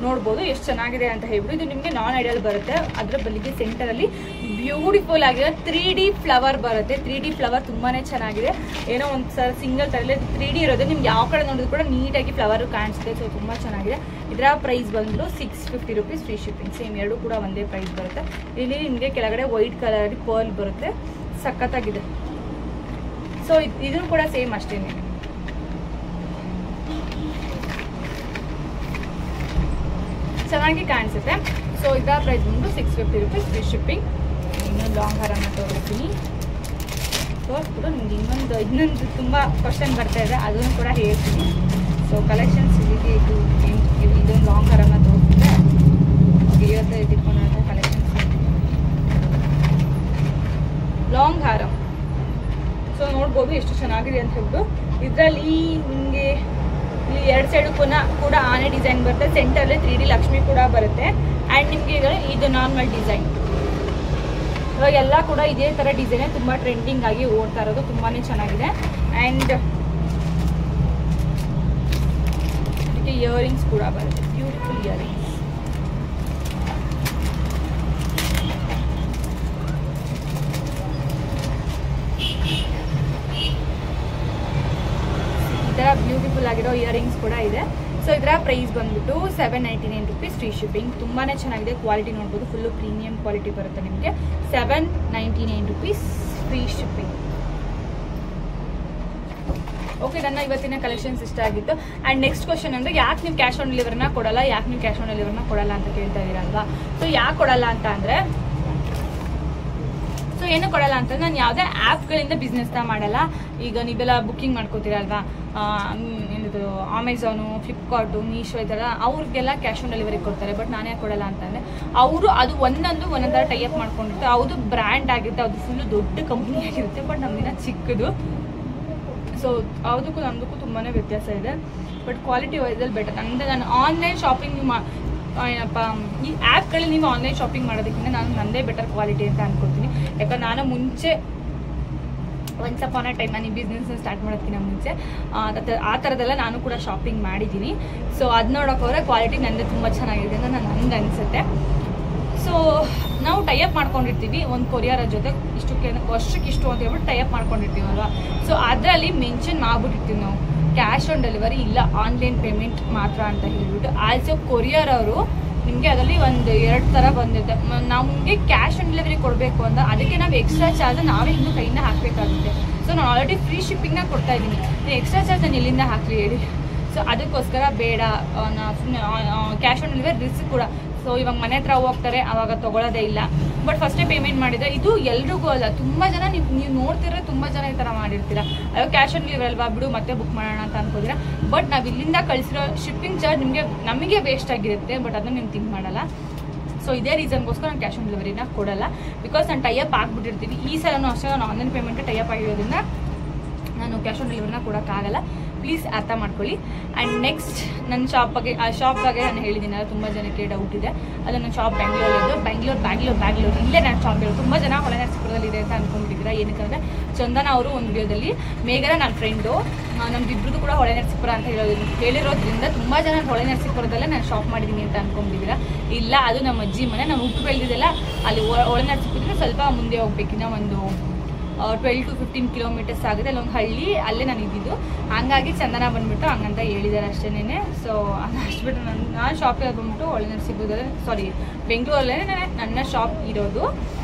ನೋಡ್ಬೋದು ಎಷ್ಟು ಚೆನ್ನಾಗಿದೆ ಅಂತ ಹೇಳ್ಬಿಟ್ಟು. ಇದು ನಿಮಗೆ ನಾನ್ ಐಡಲ್ ಬರುತ್ತೆ. ಅದರ ಬಲಿಗೆ ಸೆಂಟರಲ್ಲಿ ಬ್ಯೂಟಿಫುಲ್ ಆಗಿದೆ 3D ಫ್ಲವರ್ ಬರುತ್ತೆ. 3D ಫ್ಲವರ್ ತುಂಬಾನೇ ಚೆನ್ನಾಗಿದೆ. ಏನೋ ಒಂದು ಸಿಂಗಲ್ ತರಲೆ 3D ಇರೋದು, ನಿಮ್ಗೆ ಯಾವ ಕಡೆ ನೋಡಿದ್ರು ಕೂಡ ನೀಟಾಗಿ ಫ್ಲವರ್ ಕಾಣಿಸುತ್ತೆ. ಸೊ ತುಂಬ ಚೆನ್ನಾಗಿದೆ. ಇದರ ಪ್ರೈಸ್ ಬಂದು 650 ರೂಪೀಸ್ ಫ್ರೀ ಶಿಪ್ಪಿಂಗ್. ಸೇಮ್ ಎರಡು ಕೂಡ ಒಂದೇ ಪ್ರೈಸ್ ಬರುತ್ತೆ. ಇಲ್ಲಿ ನಿಮಗೆ ಕೆಳಗಡೆ ವೈಟ್ ಕಲರ್ ಪರ್ಲ್ ಬರುತ್ತೆ, ಸಖತ್ತಾಗಿದೆ. ಸೊ ಇದನ್ನು ಕೂಡ ಸೇಮ್ ಅಷ್ಟೇನೆ, ಚೆನ್ನಾಗಿ ಕಾಣಿಸುತ್ತೆ. ಸೊ ಇದರ ಪ್ರೈಸ್ ಬಂದು 650 ರೂಪೀಸ್ ಫ್ರೀ ಶಿಪ್ಪಿಂಗ್. ಇನ್ನೊಂದು ಲಾಂಗ್ ಹಾರನ್ನು ತೋರಿಸ್ತೀನಿ. ತೋರಿಸ್ಬಿಟ್ಟು ನಿಮ್ಗೆ ಇನ್ನೊಂದು ತುಂಬ ಕ್ವಶನ್ ಬರ್ತಾ ಇದೆ, ಅದನ್ನು ಕೂಡ ಹೇಳ್ತೀನಿ. ಸೊ ಕಲೆಕ್ಷನ್ಸ್ ಇಲ್ಲಿಗೆ ಇದೊಂದು ಲಾಂಗ್ ಹಾರನ್ನು ತೋರಿಸಿದ್ರೆ 55 ಇಟ್ಕೊಂಡ್ರೆ ಕಲೆಕ್ಷನ್ಸ್ ಲಾಂಗ್ ಹಾರ. ಸೊ ನೋಡ್ಬೋದು ಎಷ್ಟು ಚೆನ್ನಾಗಿದೆ ಅಂತ ಹೇಳ್ಬಿಟ್ಟು. ಇದರಲ್ಲಿ ನಿಮಗೆ ಇಲ್ಲಿ 2 ಸೈಡು ಕೂಡ ಆನೆ ಡಿಸೈನ್ ಬರುತ್ತೆ. ಸೆಂಟರಲ್ಲಿ 3D ಲಕ್ಷ್ಮಿ ಕೂಡ ಬರುತ್ತೆ. ಆ್ಯಂಡ್ ನಿಮಗೆ ಇದು ನಾರ್ಮಲ್ ಡಿಸೈನ್. ಇವಾಗ ಎಲ್ಲ ಕೂಡ ಇದೇ ಥರ ಡಿಸೈನೇ ತುಂಬ ಟ್ರೆಂಡಿಂಗ್ ಆಗಿ ಓಡ್ತಾ ಇರೋದು, ತುಂಬಾ ಚೆನ್ನಾಗಿದೆ. ಆ್ಯಂಡ್ ಇದಕ್ಕೆ ಇಯರಿಂಗ್ಸ್ ಕೂಡ ಬರುತ್ತೆ, ಬ್ಯೂಟಿಫುಲ್ ಇಯರಿಂಗ್ಸ್. ಈ ಥರ ಬ್ಯೂಟಿಫುಲ್ ಆಗಿರೋ ಇಯರಿಂಗ್ಸ್ ಕೂಡ ಇದೆ. ಸೊ ಇದರ ಪ್ರೈಸ್ ಬಂದ್ಬಿಟ್ಟು 799 ರೂಪೀಸ್ ಫ್ರೀ ಶಿಪ್ಪಿಂಗ್. ತುಂಬಾ ಚೆನ್ನಾಗಿದೆ, ಕ್ವಾಲಿಟಿ ನೋಡ್ಬೋದು, ಫುಲ್ಲು ಪ್ರೀಮಿಯಂ ಕ್ವಾಲಿಟಿ ಬರುತ್ತೆ ನಿಮಗೆ. 799 ರೂಪೀಸ್ ಫ್ರೀ ಶಿಪ್ಪಿಂಗ್. ಓಕೆ, ನನ್ನ ಇವತ್ತಿನ ಕಲೆಕ್ಷನ್ಸ್ ಇಷ್ಟ ಆಗಿತ್ತು. ಆ್ಯಂಡ್ ನೆಕ್ಸ್ಟ್ ಕ್ವಶನ್ ಅಂದರೆ ಯಾಕೆ ನೀವು ಕ್ಯಾಶ್ ಆನ್ ಡೆಲಿವರಿನ ಕೊಡಲ್ಲ ಅಂತ ಕೇಳ್ತಾ ಇದ್ದೀರಲ್ವಾ. ಸೊ ಯಾಕೆ ಕೊಡಲ್ಲ ಅಂತ ಅಂದರೆ, ಸೊ ಏನು ಕೊಡಲ್ಲ ಅಂತಂದ್ರೆ, ನಾನು ಯಾವುದೇ ಆ್ಯಪ್ಗಳಿಂದ ಬಿಸ್ನೆಸ್ನ ಮಾಡಲ್ಲ. ಈಗ ನೀವೆಲ್ಲ ಬುಕ್ಕಿಂಗ್ ಮಾಡ್ಕೋತೀರಲ್ವಾ, ಏನಿದು ಅಮೆಝಾನು, ಫ್ಲಿಪ್ಕಾರ್ಟು, ಮೀಶೋ ಈ ಥರ ಅವ್ರಿಗೆಲ್ಲ ಕ್ಯಾಶ್ ಆನ್ ಡೆಲಿವರಿ ಕೊಡ್ತಾರೆ. ಬಟ್ ನಾನೇ ಕೊಡಲ್ಲ ಅಂತಂದರೆ, ಅವರು ಅದು ಒಂದೊಂದರ ಟೈಅಪ್ ಮಾಡ್ಕೊಂಡಿರುತ್ತೆ. ಅದು ಬ್ರ್ಯಾಂಡ್ ಆಗಿರುತ್ತೆ, ಅದು ಫುಲ್ಲು ದೊಡ್ಡ ಕಂಪ್ನಿ ಆಗಿರುತ್ತೆ. ಬಟ್ ನಮ್ದಿನ ಚಿಕ್ಕದು. ಸೊ ಅದಕ್ಕೂ ನಮ್ಮದಕ್ಕೂ ತುಂಬಾ ವ್ಯತ್ಯಾಸ ಇದೆ. ಬಟ್ ಕ್ವಾಲಿಟಿ ವೈಸಲ್ಲಿ ಬೆಟರ್. ನಾನು ಆನ್ಲೈನ್ ಶಾಪಿಂಗ್ ಏನಪ್ಪ, ಈ ಆ್ಯಪ್ಗಳಲ್ಲಿ ನೀವು ಆನ್ಲೈನ್ ಶಾಪಿಂಗ್ ಮಾಡೋದಕ್ಕಿಂತ ನಂದೇ ಬೆಟರ್ ಕ್ವಾಲಿಟಿ ಅಂತ ಅನ್ಕೊಳ್ತೀನಿ. ಯಾಕಂದ್ರೆ ನಾನು ಮುಂಚೆ ಒನ್ಸ್ ಅಪಾನ್ ಅ ಟೈಮ್ ನಾನು ಈ ಬಿಸ್ನೆಸ್ನ ಸ್ಟಾರ್ಟ್ ಮಾಡೋದಕ್ಕಿಂತ ಮುಂಚೆ ಆ ಥರದ್ದೆಲ್ಲ ನಾನು ಕೂಡ ಶಾಪಿಂಗ್ ಮಾಡಿದ್ದೀನಿ. ಸೊ ಅದು ನೋಡೋಕೆ ಹೋದರೆ ಕ್ವಾಲಿಟಿ ನನ್ನದೇ ತುಂಬ ಚೆನ್ನಾಗಿದೆ ಅಂತ ನನಗೆ ಅನಿಸುತ್ತೆ. ಸೊ ನಾವು ಟೈಅಪ್ ಮಾಡ್ಕೊಂಡಿರ್ತೀವಿ ಒಂದು ಕೊರಿಯರ್ ಜೊತೆ, ವರ್ಷಕ್ಕಿಷ್ಟು ಅಂತ ಹೇಳ್ಬಿಟ್ಟು ಟೈಅಪ್ ಮಾಡ್ಕೊಂಡಿರ್ತೀವಲ್ವ. ಸೊ ಅದರಲ್ಲಿ ಮೆನ್ಷನ್ ಮಾಡ್ಬಿಟ್ಟಿರ್ತೀವಿ ನಾವು ಕ್ಯಾಶ್ ಆನ್ ಡೆಲಿವರಿ ಇಲ್ಲ, ಆನ್ಲೈನ್ ಪೇಮೆಂಟ್ ಮಾತ್ರ ಅಂತ ಹೇಳ್ಬಿಟ್ಟು. ಆಲ್ಸೋ ಕೊರಿಯರ್ ಅವರು ನಿಮಗೆ ಅದರಲ್ಲಿ 1-2 ಥರ ಬಂದಿರುತ್ತೆ. ನಮಗೆ ಕ್ಯಾಶ್ ಆನ್ ಡೆಲಿವರಿ ಕೊಡಬೇಕು ಅಂತ ಅದಕ್ಕೆ ನಾವು ಎಕ್ಸ್ಟ್ರಾ ಚಾರ್ಜ್ ನಾವೇ ಇನ್ನೂ ಕೈಯಿಂದ ಹಾಕಬೇಕಾಗುತ್ತೆ. ಸೊ ನಾನು ಆಲ್ರೆಡಿ ಫ್ರೀ ಶಿಪ್ಪಿಂಗ್ನ ಕೊಡ್ತಾ ಇದ್ದೀನಿ, ಎಕ್ಸ್ಟ್ರಾ ಚಾರ್ಜ್ ನಾನು ಎಲ್ಲಿಂದ ಹಾಕಲಿ ಹೇಳಿ. ಸೊ ಅದಕ್ಕೋಸ್ಕರ ಬೇಡ, ಸುಮ್ಮನೆ ಕ್ಯಾಶ್ ಆನ್ ಡೆಲಿವರಿ ರಿಸ್ಕ್ ಕೂಡ. ಸೊ ಇವಾಗ ಮನೆ ಹತ್ರ ಹೋಗ್ತಾರೆ, ಆವಾಗ ತೊಗೊಳ್ಳೋದೇ ಇಲ್ಲ. ಬಟ್ ಫಸ್ಟೇ ಪೇಮೆಂಟ್ ಮಾಡಿದರೆ ಇದು ಎಲ್ರಿಗೂ ಅಲ್ಲ, ತುಂಬ ಜನ ನೀವು ನೋಡ್ತಿದ್ರೆ ತುಂಬ ಜನ ಈ ಥರ ಮಾಡಿರ್ತೀರ. ಅಯ್ಯೋ ಕ್ಯಾಶ್ ಆನ್ ಡೆಲಿವರಿ ಅಲ್ವಾ ಬಿಡು ಮತ್ತೆ ಬುಕ್ ಮಾಡೋಣ ಅಂತ ಅನ್ಕೋತೀರ. ಬಟ್ ನಾವು ಇಲ್ಲಿಂದ ಕಳಿಸಿರೋ ಶಿಪ್ಪಿಂಗ್ ಚಾರ್ಜ್ ನಮಗೆ ವೇಸ್ಟ್ ಆಗಿರುತ್ತೆ. ಬಟ್ ಅದನ್ನ ನೀವು ಥಿಂಕ್ ಮಾಡಲ್ಲ. ಸೊ ಇದೇ ರೀಸನ್ಗೋಸ್ಕರ ನಾನು ಕ್ಯಾಶ್ ಆನ್ ಡೆಲಿವರಿನ ಕೊಡಲ್ಲ. ಬಿಕಾಸ್ ನಾನು ಟೈಅಪ್ ಆಗಿಬಿಟ್ಟಿರ್ತೀನಿ. ಈ ಸಲನೂ ಅಷ್ಟೇ ನಾನು ಆನ್ಲೈನ್ ಪೇಮೆಂಟ್ ಟೈಅಪ್ ಆಗಿರೋದ್ರಿಂದ ನಾನು ಕ್ಯಾಶ್ ಆನ್ ಡೆಲಿವರಿನ ಕೊಡೋಕ್ಕಾಗಲ್ಲ. ಪ್ಲೀಸ್ ಅರ್ಥ ಮಾಡ್ಕೊಳ್ಳಿ. ಆ್ಯಂಡ್ ನೆಕ್ಸ್ಟ್ ನನ್ನ ಶಾಪ್ ಬಗ್ಗೆ ನಾನು ಹೇಳಿದ್ದೀನಲ್ಲ, ತುಂಬ ಜನಕ್ಕೆ ಡೌಟ್ ಇದೆ. ಅದು ನನ್ನ ಶಾಪ್ ಬೆಂಗಳೂರಲ್ಲಿದ್ದು. ಬ್ಯಾಂಗ್ಳೂರ್ ಇಲ್ಲೇ ನನ್ನ ಶಾಪ್ ಇರೋದು. ತುಂಬ ಜನ ಹೊಳೆನರಸೀಪುರದಲ್ಲಿ ಇದೆ ಅಂತ ಅಂದ್ಕೊಂಡಿದ್ದೀರಾ. ಏನಕ್ಕಂದರೆ ಚಂದನ ಅವರು ಒಂದು ವಿಡಿಯೋದಲ್ಲಿ ಮೇಘನ ನನ್ನ ಫ್ರೆಂಡು ನಮ್ದಿಬ್ರದ್ದು ಕೂಡ ಹೊಳೆನರಸೀಪುರ ಅಂತ ಹೇಳಿರೋದ್ರಿಂದ ತುಂಬ ಜನ ಹೊಳೆನರಸೀಪುರದಲ್ಲೇ ನಾನು ಶಾಪ್ ಮಾಡಿದ್ದೀನಿ ಅಂತ ಅಂದ್ಕೊಂಡಿದ್ದೀರಾ. ಇಲ್ಲ, ಅದು ನಮ್ಮ ಅಜ್ಜಿ ಮನೆ. ನಾನು ಹುಟ್ಟು ಬೆಳೆದಿದ್ದೆಲ್ಲ ಅಲ್ಲಿ ಹೊಳೆನರಸೀಪುರದಿಂದ ಸ್ವಲ್ಪ ಮುಂದೆ ಹೋಗ್ಬೇಕಿನ್ನ ಒಂದು 12 to 15 ಕಿಲೋಮೀಟರ್ಸ್ ಆಗುತ್ತೆ. ಅಲ್ಲೊಂದು ಹಳ್ಳಿ, ಅಲ್ಲೇ ನಾನು ಇದ್ದಿದ್ದು. ಹಂಗಾಗಿ ಚಂದನ ಬಂದ್ಬಿಟ್ಟು ಹಂಗಂತ ಹೇಳಿದ್ದಾರೆ ಅಷ್ಟೇನೆ. ಸೊ ಅಷ್ಟು ಬಿಟ್ಟು ನಾನು ಶಾಪಿಗೆ ಬಂದ್ಬಿಟ್ಟು ಹೊಳೆನರಸೀಪುರದಲ್ಲಿ ಬೆಂಗಳೂರಲ್ಲೇ ನನ್ನ ಶಾಪ್ ಇರೋದು.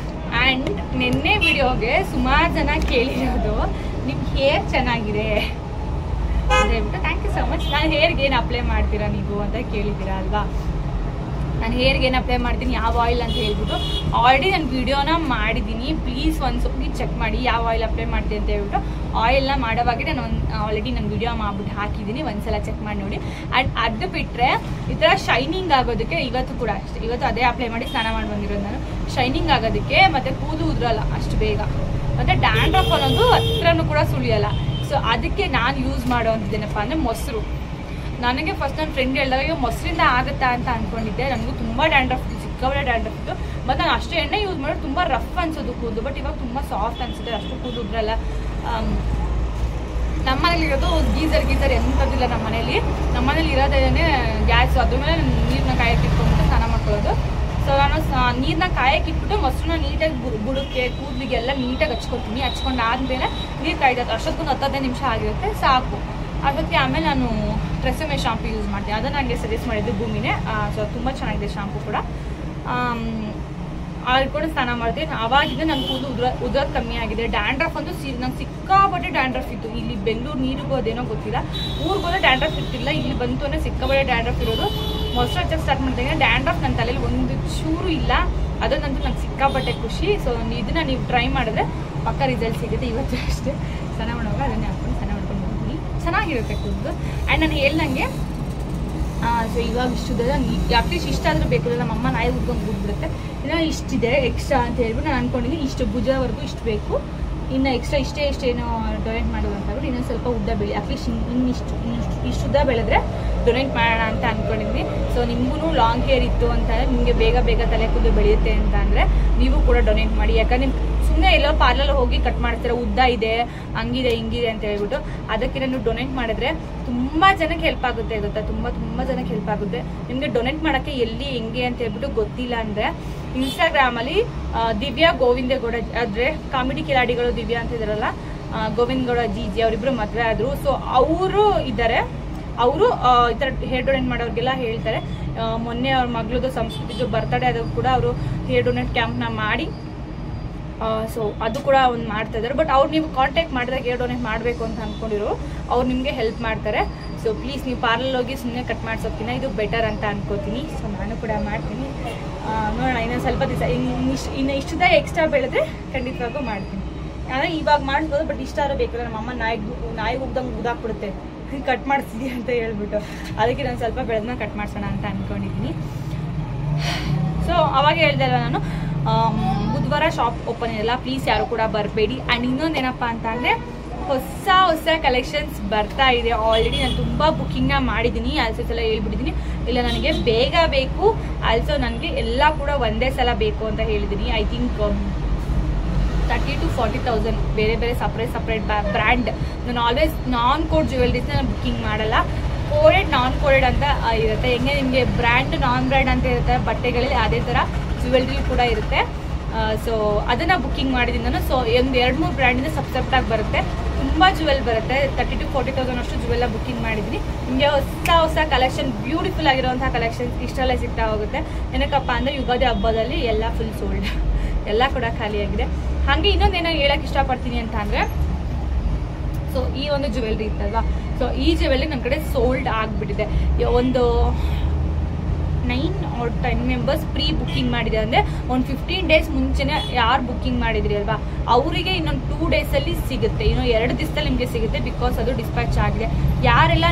ಆ್ಯಂಡ್ ನಿನ್ನೆ ವಿಡಿಯೋಗೆ ಸುಮಾರು ಜನ ಕೇಳಿರೋದು ನಿಮ್ಮ ಹೇರ್ ಚೆನ್ನಾಗಿದೆ ಅಂತ ಹೇಳ್ಬಿಟ್ಟು. Thank you so much. ನಾನು ಹೇರ್ಗೆ ಏನು ಅಪ್ಲೈ ಮಾಡ್ತೀರಾ ನೀವು ಅಂತ ಕೇಳಿದ್ದೀರಾ ಅಲ್ವಾ. ನಾನು ಹೇರ್ಗೆ ಏನು ಅಪ್ಲೈ ಮಾಡ್ತೀನಿ, ಯಾವ ಆಯಿಲ್ ಅಂತ ಹೇಳ್ಬಿಟ್ಟು ಆಲ್ರೆಡಿ ನಾನು ವಿಡಿಯೋನ ಮಾಡಿದ್ದೀನಿ. ಪ್ಲೀಸ್ ಒಂದು ಸ್ವಲ್ಪ ಚೆಕ್ ಮಾಡಿ ಯಾವ ಆಯಿಲ್ ಅಪ್ಲೈ ಮಾಡ್ತೀನಿ ಅಂತ ಹೇಳ್ಬಿಟ್ಟು. ಆಯಿಲ್ನ ಮಾಡೋವಾಗೆ ನಾನು ಆಲ್ರೆಡಿ ನಾನು ವಿಡಿಯೋ ಮಾಡ್ಬಿಟ್ಟು ಹಾಕಿದ್ದೀನಿ, ಒಂದ್ಸಲ ಚೆಕ್ ಮಾಡಿ ನೋಡಿ. ಆ್ಯಂಡ್ ಅದು ಬಿಟ್ಟರೆ ಈ ಥರ ಶೈನಿಂಗ್ ಆಗೋದಕ್ಕೆ ಇವತ್ತು ಕೂಡ ಅಷ್ಟೇ, ಇವತ್ತು ಅದೇ ಅಪ್ಲೈ ಮಾಡಿ ಸ್ನಾನ ಮಾಡಿ ಬಂದಿರೋದು ನಾನು. ಶೈನಿಂಗ್ ಆಗೋದಕ್ಕೆ ಮತ್ತು ಕೂದಲು ಉದ್ರಲ್ಲ ಅಷ್ಟು ಬೇಗ, ಮತ್ತು ಡ್ಯಾಂಡ್ರಫ್ ಅನ್ನೋದು ಹತ್ರನೂ ಕೂಡ ಸುಳಿಯಲ್ಲ. ಸೊ ಅದಕ್ಕೆ ನಾನು ಯೂಸ್ ಮಾಡೋವಂಥದ್ದೇನಪ್ಪ ಅಂದರೆ ಮೊಸರು. ನನಗೆ ಫಸ್ಟ್ ನನ್ನ ಫ್ರೆಂಡ್ ಹೇಳಿದಾಗ ಮೊಸರಿಂದ ಆಗುತ್ತಾ ಅಂತ ಅಂದ್ಕೊಂಡಿದ್ದೆ. ನನಗೂ ತುಂಬ ಡ್ಯಾಂಡ್ರಫ್ ಇತ್ತು, ಸಿಕ್ಕಾಬಳೆ ಡ್ಯಾಂಡ್ರಫ್ ಇತ್ತು. ಮತ್ತು ನಾನು ಅಷ್ಟು ಎಣ್ಣೆ ಯೂಸ್ ಮಾಡೋದು ತುಂಬ ರಫ್ ಅನ್ಸೋದು ಕೂದಲು. ಬಟ್ ಇವಾಗ ತುಂಬ ಸಾಫ್ಟ್ ಅನಿಸುತ್ತೆ, ಅಷ್ಟು ಕೂದಲು ಉದ್ರಲ್ಲ. ನಮ್ಮ ಮನೇಲಿ ಇರೋದು ಗೀಸರ್ ಎಂಥದ್ದಿಲ್ಲ ನಮ್ಮ ಮನೇಲಿ ಇರೋದೇನೆ ಗ್ಯಾಸ್. ಅದ್ರ ಮೇಲೆ ನೀರನ್ನ ಕಾಯಕ್ಕೆ ಇಟ್ಕೊಂಡ್ಬಿಟ್ಟು ಸ್ನಾನ ಮಾಡ್ಕೊಳ್ಳೋದು. ಸೊ ನಾನು ನೀರನ್ನ ಕಾಯಕ್ಕೆ ಇಟ್ಬಿಟ್ಟು ಮೊಸರನ್ನ ನೀಟಾಗಿ ಬುಡಕ್ಕೆ ಕೂದಲಿಗೆಲ್ಲ ನೀಟಾಗಿ ಹಚ್ಕೊತೀನಿ. ಹಚ್ಕೊಂಡು ಆದಮೇಲೆ ನೀರು ಕಾಯ್ತದೆ. ಅಷ್ಟೊಂದು 10-15 ನಿಮಿಷ ಆಗಿರುತ್ತೆ ಸಾಕು. ಅದಕ್ಕೆ ಆಮೇಲೆ ನಾನು ಟ್ರೆಸಮೆ ಶಾಂಪು ಯೂಸ್ ಮಾಡ್ತೀನಿ. ಅದನ್ನು ನನಗೆ ಸಜೆಸ್ಟ್ ಮಾಡಿದ್ದು ಭೂಮಿನೇ. ಸೊ ತುಂಬ ಚೆನ್ನಾಗಿದೆ ಶಾಂಪು ಕೂಡ. ಕೂಡ ಸ್ನಾನ ಮಾಡ್ತೀನಿ. ಆವಾಗಿಂದ ನನ್ನ ಕೂದಲು ಉದ್ರೋದು ಕಮ್ಮಿ ಆಗಿದೆ. ಡ್ಯಾಂಡ್ರಫ್ ಅಂತೂ ನಂಗೆ ಸಿಕ್ಕಾಬಟ್ಟೆ ಡ್ಯಾಂಡ್ರಫ್ ಇತ್ತು. ಇಲ್ಲಿ ಬೆಂಗಳೂರು ನೀರಿಗೂ ಅದೇನೋ ಗೊತ್ತಿಲ್ಲ, ಊರಿಗೋದ್ರೆ ಡ್ಯಾಂಡ್ರಫ್ ಇರ್ತಿಲ್ಲ. ಇಲ್ಲಿ ಬಂತು ಅಂದರೆ ಸಿಕ್ಕಾಬಟ್ಟೆ ಡ್ಯಾಂಡ್ರಫ್ ಇರೋದು. ಮೊಸರು ಹಚ್ಚಕ್ಕೆ ಸ್ಟಾರ್ಟ್ ಮಾಡ್ತೀನಿ. ಡ್ಯಾಂಡ್ರಫ್ ನನ್ನ ತಲೆಯಲ್ಲಿ ಒಂದು ಚೂರು ಇಲ್ಲ. ಅದನ್ನಂತೂ ನಂಗೆ ಸಿಕ್ಕಾಬಟ್ಟೆ ಖುಷಿ. ಸೊ ಇದನ್ನು ನೀವು ಟ್ರೈ ಮಾಡಿದ್ರೆ ಪಕ್ಕ ರಿಸಲ್ಟ್ ಸಿಗುತ್ತೆ. ಇವತ್ತು ಅಷ್ಟೇ ಸ್ನಾನ ಮಾಡುವಾಗ ಅದನ್ನೇ ಹಾಕ್ಕೊಂಡು ಸ್ನಾನ ಮಾಡ್ಕೊಂಡು ಹೋಗ್ತೀನಿ, ಚೆನ್ನಾಗಿರುತ್ತೆ ಕೂದಲು. ಆ್ಯಂಡ್ ನಾನು ಹೇಳ್ದಂಗೆ ಸೊ ಇವಾಗ ಇಷ್ಟುದ ಅಟ್ಲೀಸ್ಟ್ ಇಷ್ಟಾದರೂ ಬೇಕು. ನಮ್ಮಮ್ಮ ನಾಯಿ ಉದ್ಕೊಂಡು ಬಿಡ್ಬಿಡುತ್ತೆ. ಇನ್ನು ಇಷ್ಟಿದೆ ಎಕ್ಸ್ಟ್ರಾ ಅಂತ ಹೇಳ್ಬಿಟ್ಟು ನಾನು ಅಂದ್ಕೊಂಡಿದ್ದೀನಿ. ಇಷ್ಟು ಭುಜವರೆಗೂ ಇಷ್ಟು ಬೇಕು, ಇನ್ನು ಎಕ್ಸ್ಟ್ರಾ ಇಷ್ಟೇನೋ ಡೊನೇಟ್ ಮಾಡೋದು ಅಂತ ಹೇಳ್ಬಿಟ್ಟು ಇನ್ನೊಂದು ಸ್ವಲ್ಪ ಉದ್ದ ಬೆಳೆ, ಅಟ್ಲೀಸ್ಟ್ ಇಷ್ಟು ಉದ್ದ ಬೆಳೆದ್ರೆ ಡೊನೇಟ್ ಮಾಡೋಣ ಅಂತ ಅಂದ್ಕೊಂಡಿದ್ದೀನಿ. ಸೊ ನಿಮಗೂ ಲಾಂಗ್ ಹೇರ್ ಇತ್ತು ಅಂತಂದರೆ, ನಿಮಗೆ ಬೇಗ ತಲೆ ಕೂದಲು ಬೆಳೆಯುತ್ತೆ ಅಂತ ಅಂದರೆ ನೀವು ಕೂಡ ಡೊನೇಟ್ ಮಾಡಿ. ಯಾಕಂದರೆ ನಿಮ್ಮ ಸುಮ್ಮನೆ ಎಲ್ಲೋ ಪಾರ್ಲರ್ ಹೋಗಿ ಕಟ್ ಮಾಡ್ತಾರೆ, ಉದ್ದ ಇದೆ ಹಂಗಿದೆ ಹಿಂಗಿದೆ ಅಂತ ಹೇಳ್ಬಿಟ್ಟು. ಅದಕ್ಕೆ ನೀವು ಡೊನೇಟ್ ಮಾಡಿದ್ರೆ ತುಂಬ ಜನಕ್ಕೆ ಹೆಲ್ಪ್ ಆಗುತ್ತೆ. ಗೊತ್ತಾ, ತುಂಬ ಜನಕ್ಕೆ ಹೆಲ್ಪ್ ಆಗುತ್ತೆ. ನಿಮಗೆ ಡೊನೇಟ್ ಮಾಡೋಕ್ಕೆ ಎಲ್ಲಿ ಹೆಂಗೆ ಅಂತ ಹೇಳ್ಬಿಟ್ಟು ಗೊತ್ತಿಲ್ಲ ಅಂದರೆ ಇನ್ಸ್ಟಾಗ್ರಾಮಲ್ಲಿ ದಿವ್ಯಾ ಗೋವಿಂದೇಗೌಡ, ಆದರೆ ಕಾಮಿಡಿ ಕಿಲಾಡಿಗಳು ದಿವ್ಯಾ ಅಂತ ಇದ್ದಾರಲ್ಲ, ಗೋವಿಂದಗೌಡ ಜಿ ಅವರಿಬ್ಬರು ಮದುವೆ ಆದರು. ಸೊ ಅವರು ಇದ್ದಾರೆ. ಅವರು ಈ ಥರ ಹೇರ್ ಡೊನೇಟ್ ಮಾಡೋರಿಗೆಲ್ಲ ಹೇಳ್ತಾರೆ. ಮೊನ್ನೆ ಅವ್ರ ಮಗಳದು ಸಂಸ್ಕೃತಿದು ಬರ್ತಡೇ ಆದಾಗ ಕೂಡ ಅವರು ಹೇರ್ ಡೊನೇಟ್ ಕ್ಯಾಂಪ್ನ ಮಾಡಿ ಸೊ ಅದು ಕೂಡ ಒಂದು ಮಾಡ್ತಾ ಇದ್ದಾರೆ. ಬಟ್ ಅವ್ರು ನೀವು ಕಾಂಟ್ಯಾಕ್ಟ್ ಮಾಡಿದಾಗ ಹೇರ್ ಡೊನೇಟ್ ಮಾಡಬೇಕು ಅಂತ ಅಂದ್ಕೊಂಡಿರೋ ಅವ್ರು ನಿಮಗೆ ಹೆಲ್ಪ್ ಮಾಡ್ತಾರೆ. ಸೊ ಪ್ಲೀಸ್ ನೀವು ಪಾರ್ಲರ್ ಹೋಗಿ ಸುಮ್ಮನೆ ಕಟ್ ಮಾಡಿಸೋಕ್ಕಿಂತ ಇದು ಬೆಟರ್ ಅಂತ ಅನ್ಕೋತೀನಿ. ಸೊ ನಾನು ಕೂಡ ಮಾಡ್ತೀನಿ. ನೋಡೋಣ ಇನ್ನೊಂದು ಸ್ವಲ್ಪ ದಿವಸ ಇನ್ನು ಇಷ್ಟದ ಎಕ್ಸ್ಟ್ರಾ ಬೆಳೆದ್ರೆ ಖಂಡಿತವಾಗೂ ಮಾಡ್ತೀನಿ. ಆದರೆ ಇವಾಗ ಮಾಡಿಸ್ಬೋದು, ಬಟ್ ಇಷ್ಟಾದ್ರೂ ಬೇಕಲ್ಲ. ನಮ್ಮಮ್ಮ ನಾಯಿ ಉಗ್ದಂಗೆ ಉದಾಕ್ಬಿಡುತ್ತೆ ಕಟ್ ಮಾಡಿಸ್ತೀವಿ ಅಂತ ಹೇಳ್ಬಿಟ್ಟು. ಅದಕ್ಕೆ ನಾನು ಸ್ವಲ್ಪ ಬೆಳೆದನ್ನ ಕಟ್ ಮಾಡಿಸೋಣ ಅಂತ ಅಂದ್ಕೊಂಡಿದ್ದೀನಿ. ಸೊ ಅವಾಗ ಹೇಳ್ದೆ ಅಲ್ವ ನಾನು, ಬುಧವಾರ ಶಾಪ್ ಓಪನ್ ಇರಲ್ಲ, ಪ್ಲೀಸ್ ಯಾರು ಕೂಡ ಬರಬೇಡಿ. ಆ್ಯಂಡ್ ಇನ್ನೊಂದೇನಪ್ಪ ಅಂತ ಅಂದರೆ ಹೊಸ ಕಲೆಕ್ಷನ್ಸ್ ಬರ್ತಾ ಇದೆ. ಆಲ್ರೆಡಿ ನಾನು ತುಂಬ ಬುಕ್ಕಿಂಗ್ನ ಮಾಡಿದ್ದೀನಿ. ಆಲ್ಸೋ ಸಲ ಹೇಳ್ಬಿಟ್ಟಿದ್ದೀನಿ, ಇಲ್ಲ ನನಗೆ ಬೇಗ ಬೇಕು, ಆಲ್ಸೋ ನನಗೆ ಎಲ್ಲ ಕೂಡ ಒಂದೇ ಸಲ ಬೇಕು ಅಂತ ಹೇಳಿದ್ದೀನಿ. ಐ ಥಿಂಕ್ 30,000 to 40,000 ಬೇರೆ ಸಪ್ರೇಟ್ ಬ್ರ್ಯಾಂಡ್. ನಾನು ಆಲ್ವೇಸ್ ನಾನ್ ಕೋಡ್ ಜ್ಯುವೆಲ್ರೀಸ್ನ ನಾನು ಬುಕ್ಕಿಂಗ್ ಮಾಡಲ್ಲ. ಕೋಡೆಡ್ ನಾನ್ ಕೋಡೆಡ್ ಅಂತ ಇರುತ್ತೆ. ಹೆಂಗೆ ನಿಮಗೆ ಬ್ರ್ಯಾಂಡ್ ನಾನ್ ಬ್ರ್ಯಾಂಡ್ ಅಂತ ಇರುತ್ತೆ ಬಟ್ಟೆಗಳಲ್ಲಿ, ಅದೇ ಥರ ಜ್ಯುವೆಲ್ರಿ ಕೂಡ ಇರುತ್ತೆ. ಸೊ ಅದನ್ನು ಬುಕ್ಕಿಂಗ್ ಮಾಡಿದ್ದೀನಿ ನಾನು. ಸೊ ಒಂದು 2-3 ಬ್ರ್ಯಾಂಡಿಂದ ಸಪ್ರೇಟಾಗಿ ಬರುತ್ತೆ. ತುಂಬ ಜ್ಯುವೆಲ್ ಬರುತ್ತೆ. 30,000 to 40,000 ಅಷ್ಟು ಜ್ಯುವೆಲ್ಲ ಬುಕ್ಕಿಂಗ್ ಮಾಡಿದ್ದೀನಿ. ನಿಮಗೆ ಹೊಸ ಕಲೆಕ್ಷನ್, ಬ್ಯೂಟಿಫುಲ್ ಆಗಿರುವಂಥ ಕಲೆಕ್ಷನ್ಸ್ ಇಷ್ಟೆಲ್ಲ ಸಿಗ್ತಾ ಹೋಗುತ್ತೆ. ಏನಕ್ಕಪ್ಪ ಅಂದರೆ ಯುಗಾದಿ ಹಬ್ಬದಲ್ಲಿ ಎಲ್ಲ ಫುಲ್ ಸೋಲ್ಡ್, ಎಲ್ಲ ಕೂಡ ಖಾಲಿಯಾಗಿದೆ. ಹಾಗೆ ಇನ್ನೊಂದೇನೋ ಹೇಳಕ್ಕೆ ಇಷ್ಟಪಡ್ತೀನಿ ಅಂತ ಅಂದರೆ, ಸೊ ಈ ಒಂದು ಜ್ಯುವೆಲ್ರಿ ಇತ್ತಲ್ವಾ, ಸೊ ಈ ಜ್ಯುವೆಲ್ರಿ ನನ್ನ ಕಡೆ ಸೋಲ್ಡ್ ಆಗಿಬಿಟ್ಟಿದೆ. ಒಂದು 9 or 10 ಮೆಂಬರ್ಸ್ ಪ್ರೀ ಬುಕ್ಕಿಂಗ್ ಮಾಡಿದೆ. ಅಂದರೆ ಒಂದು 15 days ಮುಂಚೆನೆ ಯಾರು ಬುಕ್ಕಿಂಗ್ ಮಾಡಿದ್ರಿ ಅಲ್ವಾ ಅವರಿಗೆ ಇನ್ನೊಂದು 2 days ಅಲ್ಲಿ ಸಿಗುತ್ತೆ, ಇನ್ನು 2 ದಿವಸದಲ್ಲಿ ನಿಮಗೆ ಸಿಗುತ್ತೆ. ಬಿಕಾಸ್ ಅದು ಡಿಸ್ಪ್ಯಾಚ್ ಆಗಿದೆ. ಯಾರೆಲ್ಲ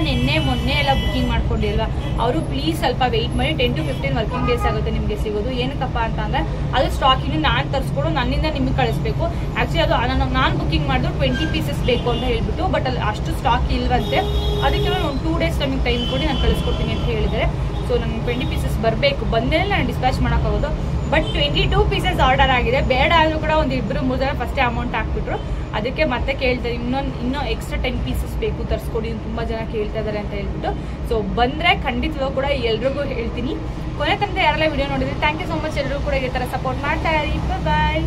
ಮೊನ್ನೆ ಎಲ್ಲ ಬುಕ್ಕಿಂಗ್ ಮಾಡ್ಕೊಂಡಿಲ್ವಾ ಅವರು ಪ್ಲೀಸ್ ಸ್ವಲ್ಪ ವೆಯ್ಟ್ ಮಾಡಿ. 10 to 15 ವರ್ಕಿಂಗ್ ಡೇಸ್ ಆಗುತ್ತೆ ನಿಮಗೆ ಸಿಗೋದು. ಏನಕ್ಕಪ್ಪ ಅಂತಂದ್ರೆ ಅದು ಸ್ಟಾಕಿಂಗ್ ನಾನು ತರಿಸ್ಕೊಂಡು ನನ್ನಿಂದ ನಿಮಗೆ ಕಳಿಸ್ಬೇಕು. ಆಕ್ಚುಲಿ ಅದು ನಾನು ಬುಕ್ಕಿಂಗ್ ಮಾಡಿದ್ರು 20 pieces ಬೇಕು ಅಂತ ಹೇಳ್ಬಿಟ್ಟು, ಬಟ್ ಅಲ್ಲಿ ಅಷ್ಟು ಸ್ಟಾಕ್ ಇಲ್ವಂತೆ. ಅದಕ್ಕೆ ಒಂದು 2 days ನಮಗೆ ಟೈಮ್ ಕೊಡಿ, ನಾನು ಕಳಿಸ್ಕೊಡ್ತೀನಿ ಅಂತ ಹೇಳಿದರೆ. ಸೊ ನನಗೆ 20 pieces ಬರಬೇಕು, ಬಂದೇ ನಾನು ಡಿಸ್ಪ್ಯಾಚ್ ಮಾಡೋಕ್ಕಾಗೋದು. ಬಟ್ 22 pieces ಆರ್ಡರ್ ಆಗಿದೆ. ಬೇಡ ಆದರೂ ಕೂಡ ಒಂದು 2-3 ಜನ ಫಸ್ಟೇ ಅಮೌಂಟ್ ಹಾಕ್ಬಿಟ್ರು. ಅದಕ್ಕೆ ಮತ್ತೆ ಕೇಳ್ತಾರೆ ಇನ್ನೂ ಎಕ್ಸ್ಟ್ರಾ 10 pieces ಬೇಕು ತರಿಸ್ಕೊಡಿ, ತುಂಬ ಜನ ಕೇಳ್ತಾ ಇದ್ದಾರೆ ಅಂತ ಹೇಳ್ಬಿಟ್ಟು. ಸೊ ಬಂದರೆ ಖಂಡಿತವಾಗೂ ಕೂಡ ಎಲ್ರಿಗೂ ಹೇಳ್ತೀನಿ. ಕೊನೆ ತನಕ ಯಾರೆಲ್ಲ ವಿಡಿಯೋ ನೋಡಿದ್ರೆ ಥ್ಯಾಂಕ್ ಯು ಸೊ ಮಚ್. ಎಲ್ಲರೂ ಕೂಡ ಇದೇ ಥರ ಸಪೋರ್ಟ್ ಮಾಡ್ತಾ ಇರಿ. ಬಾಯ್.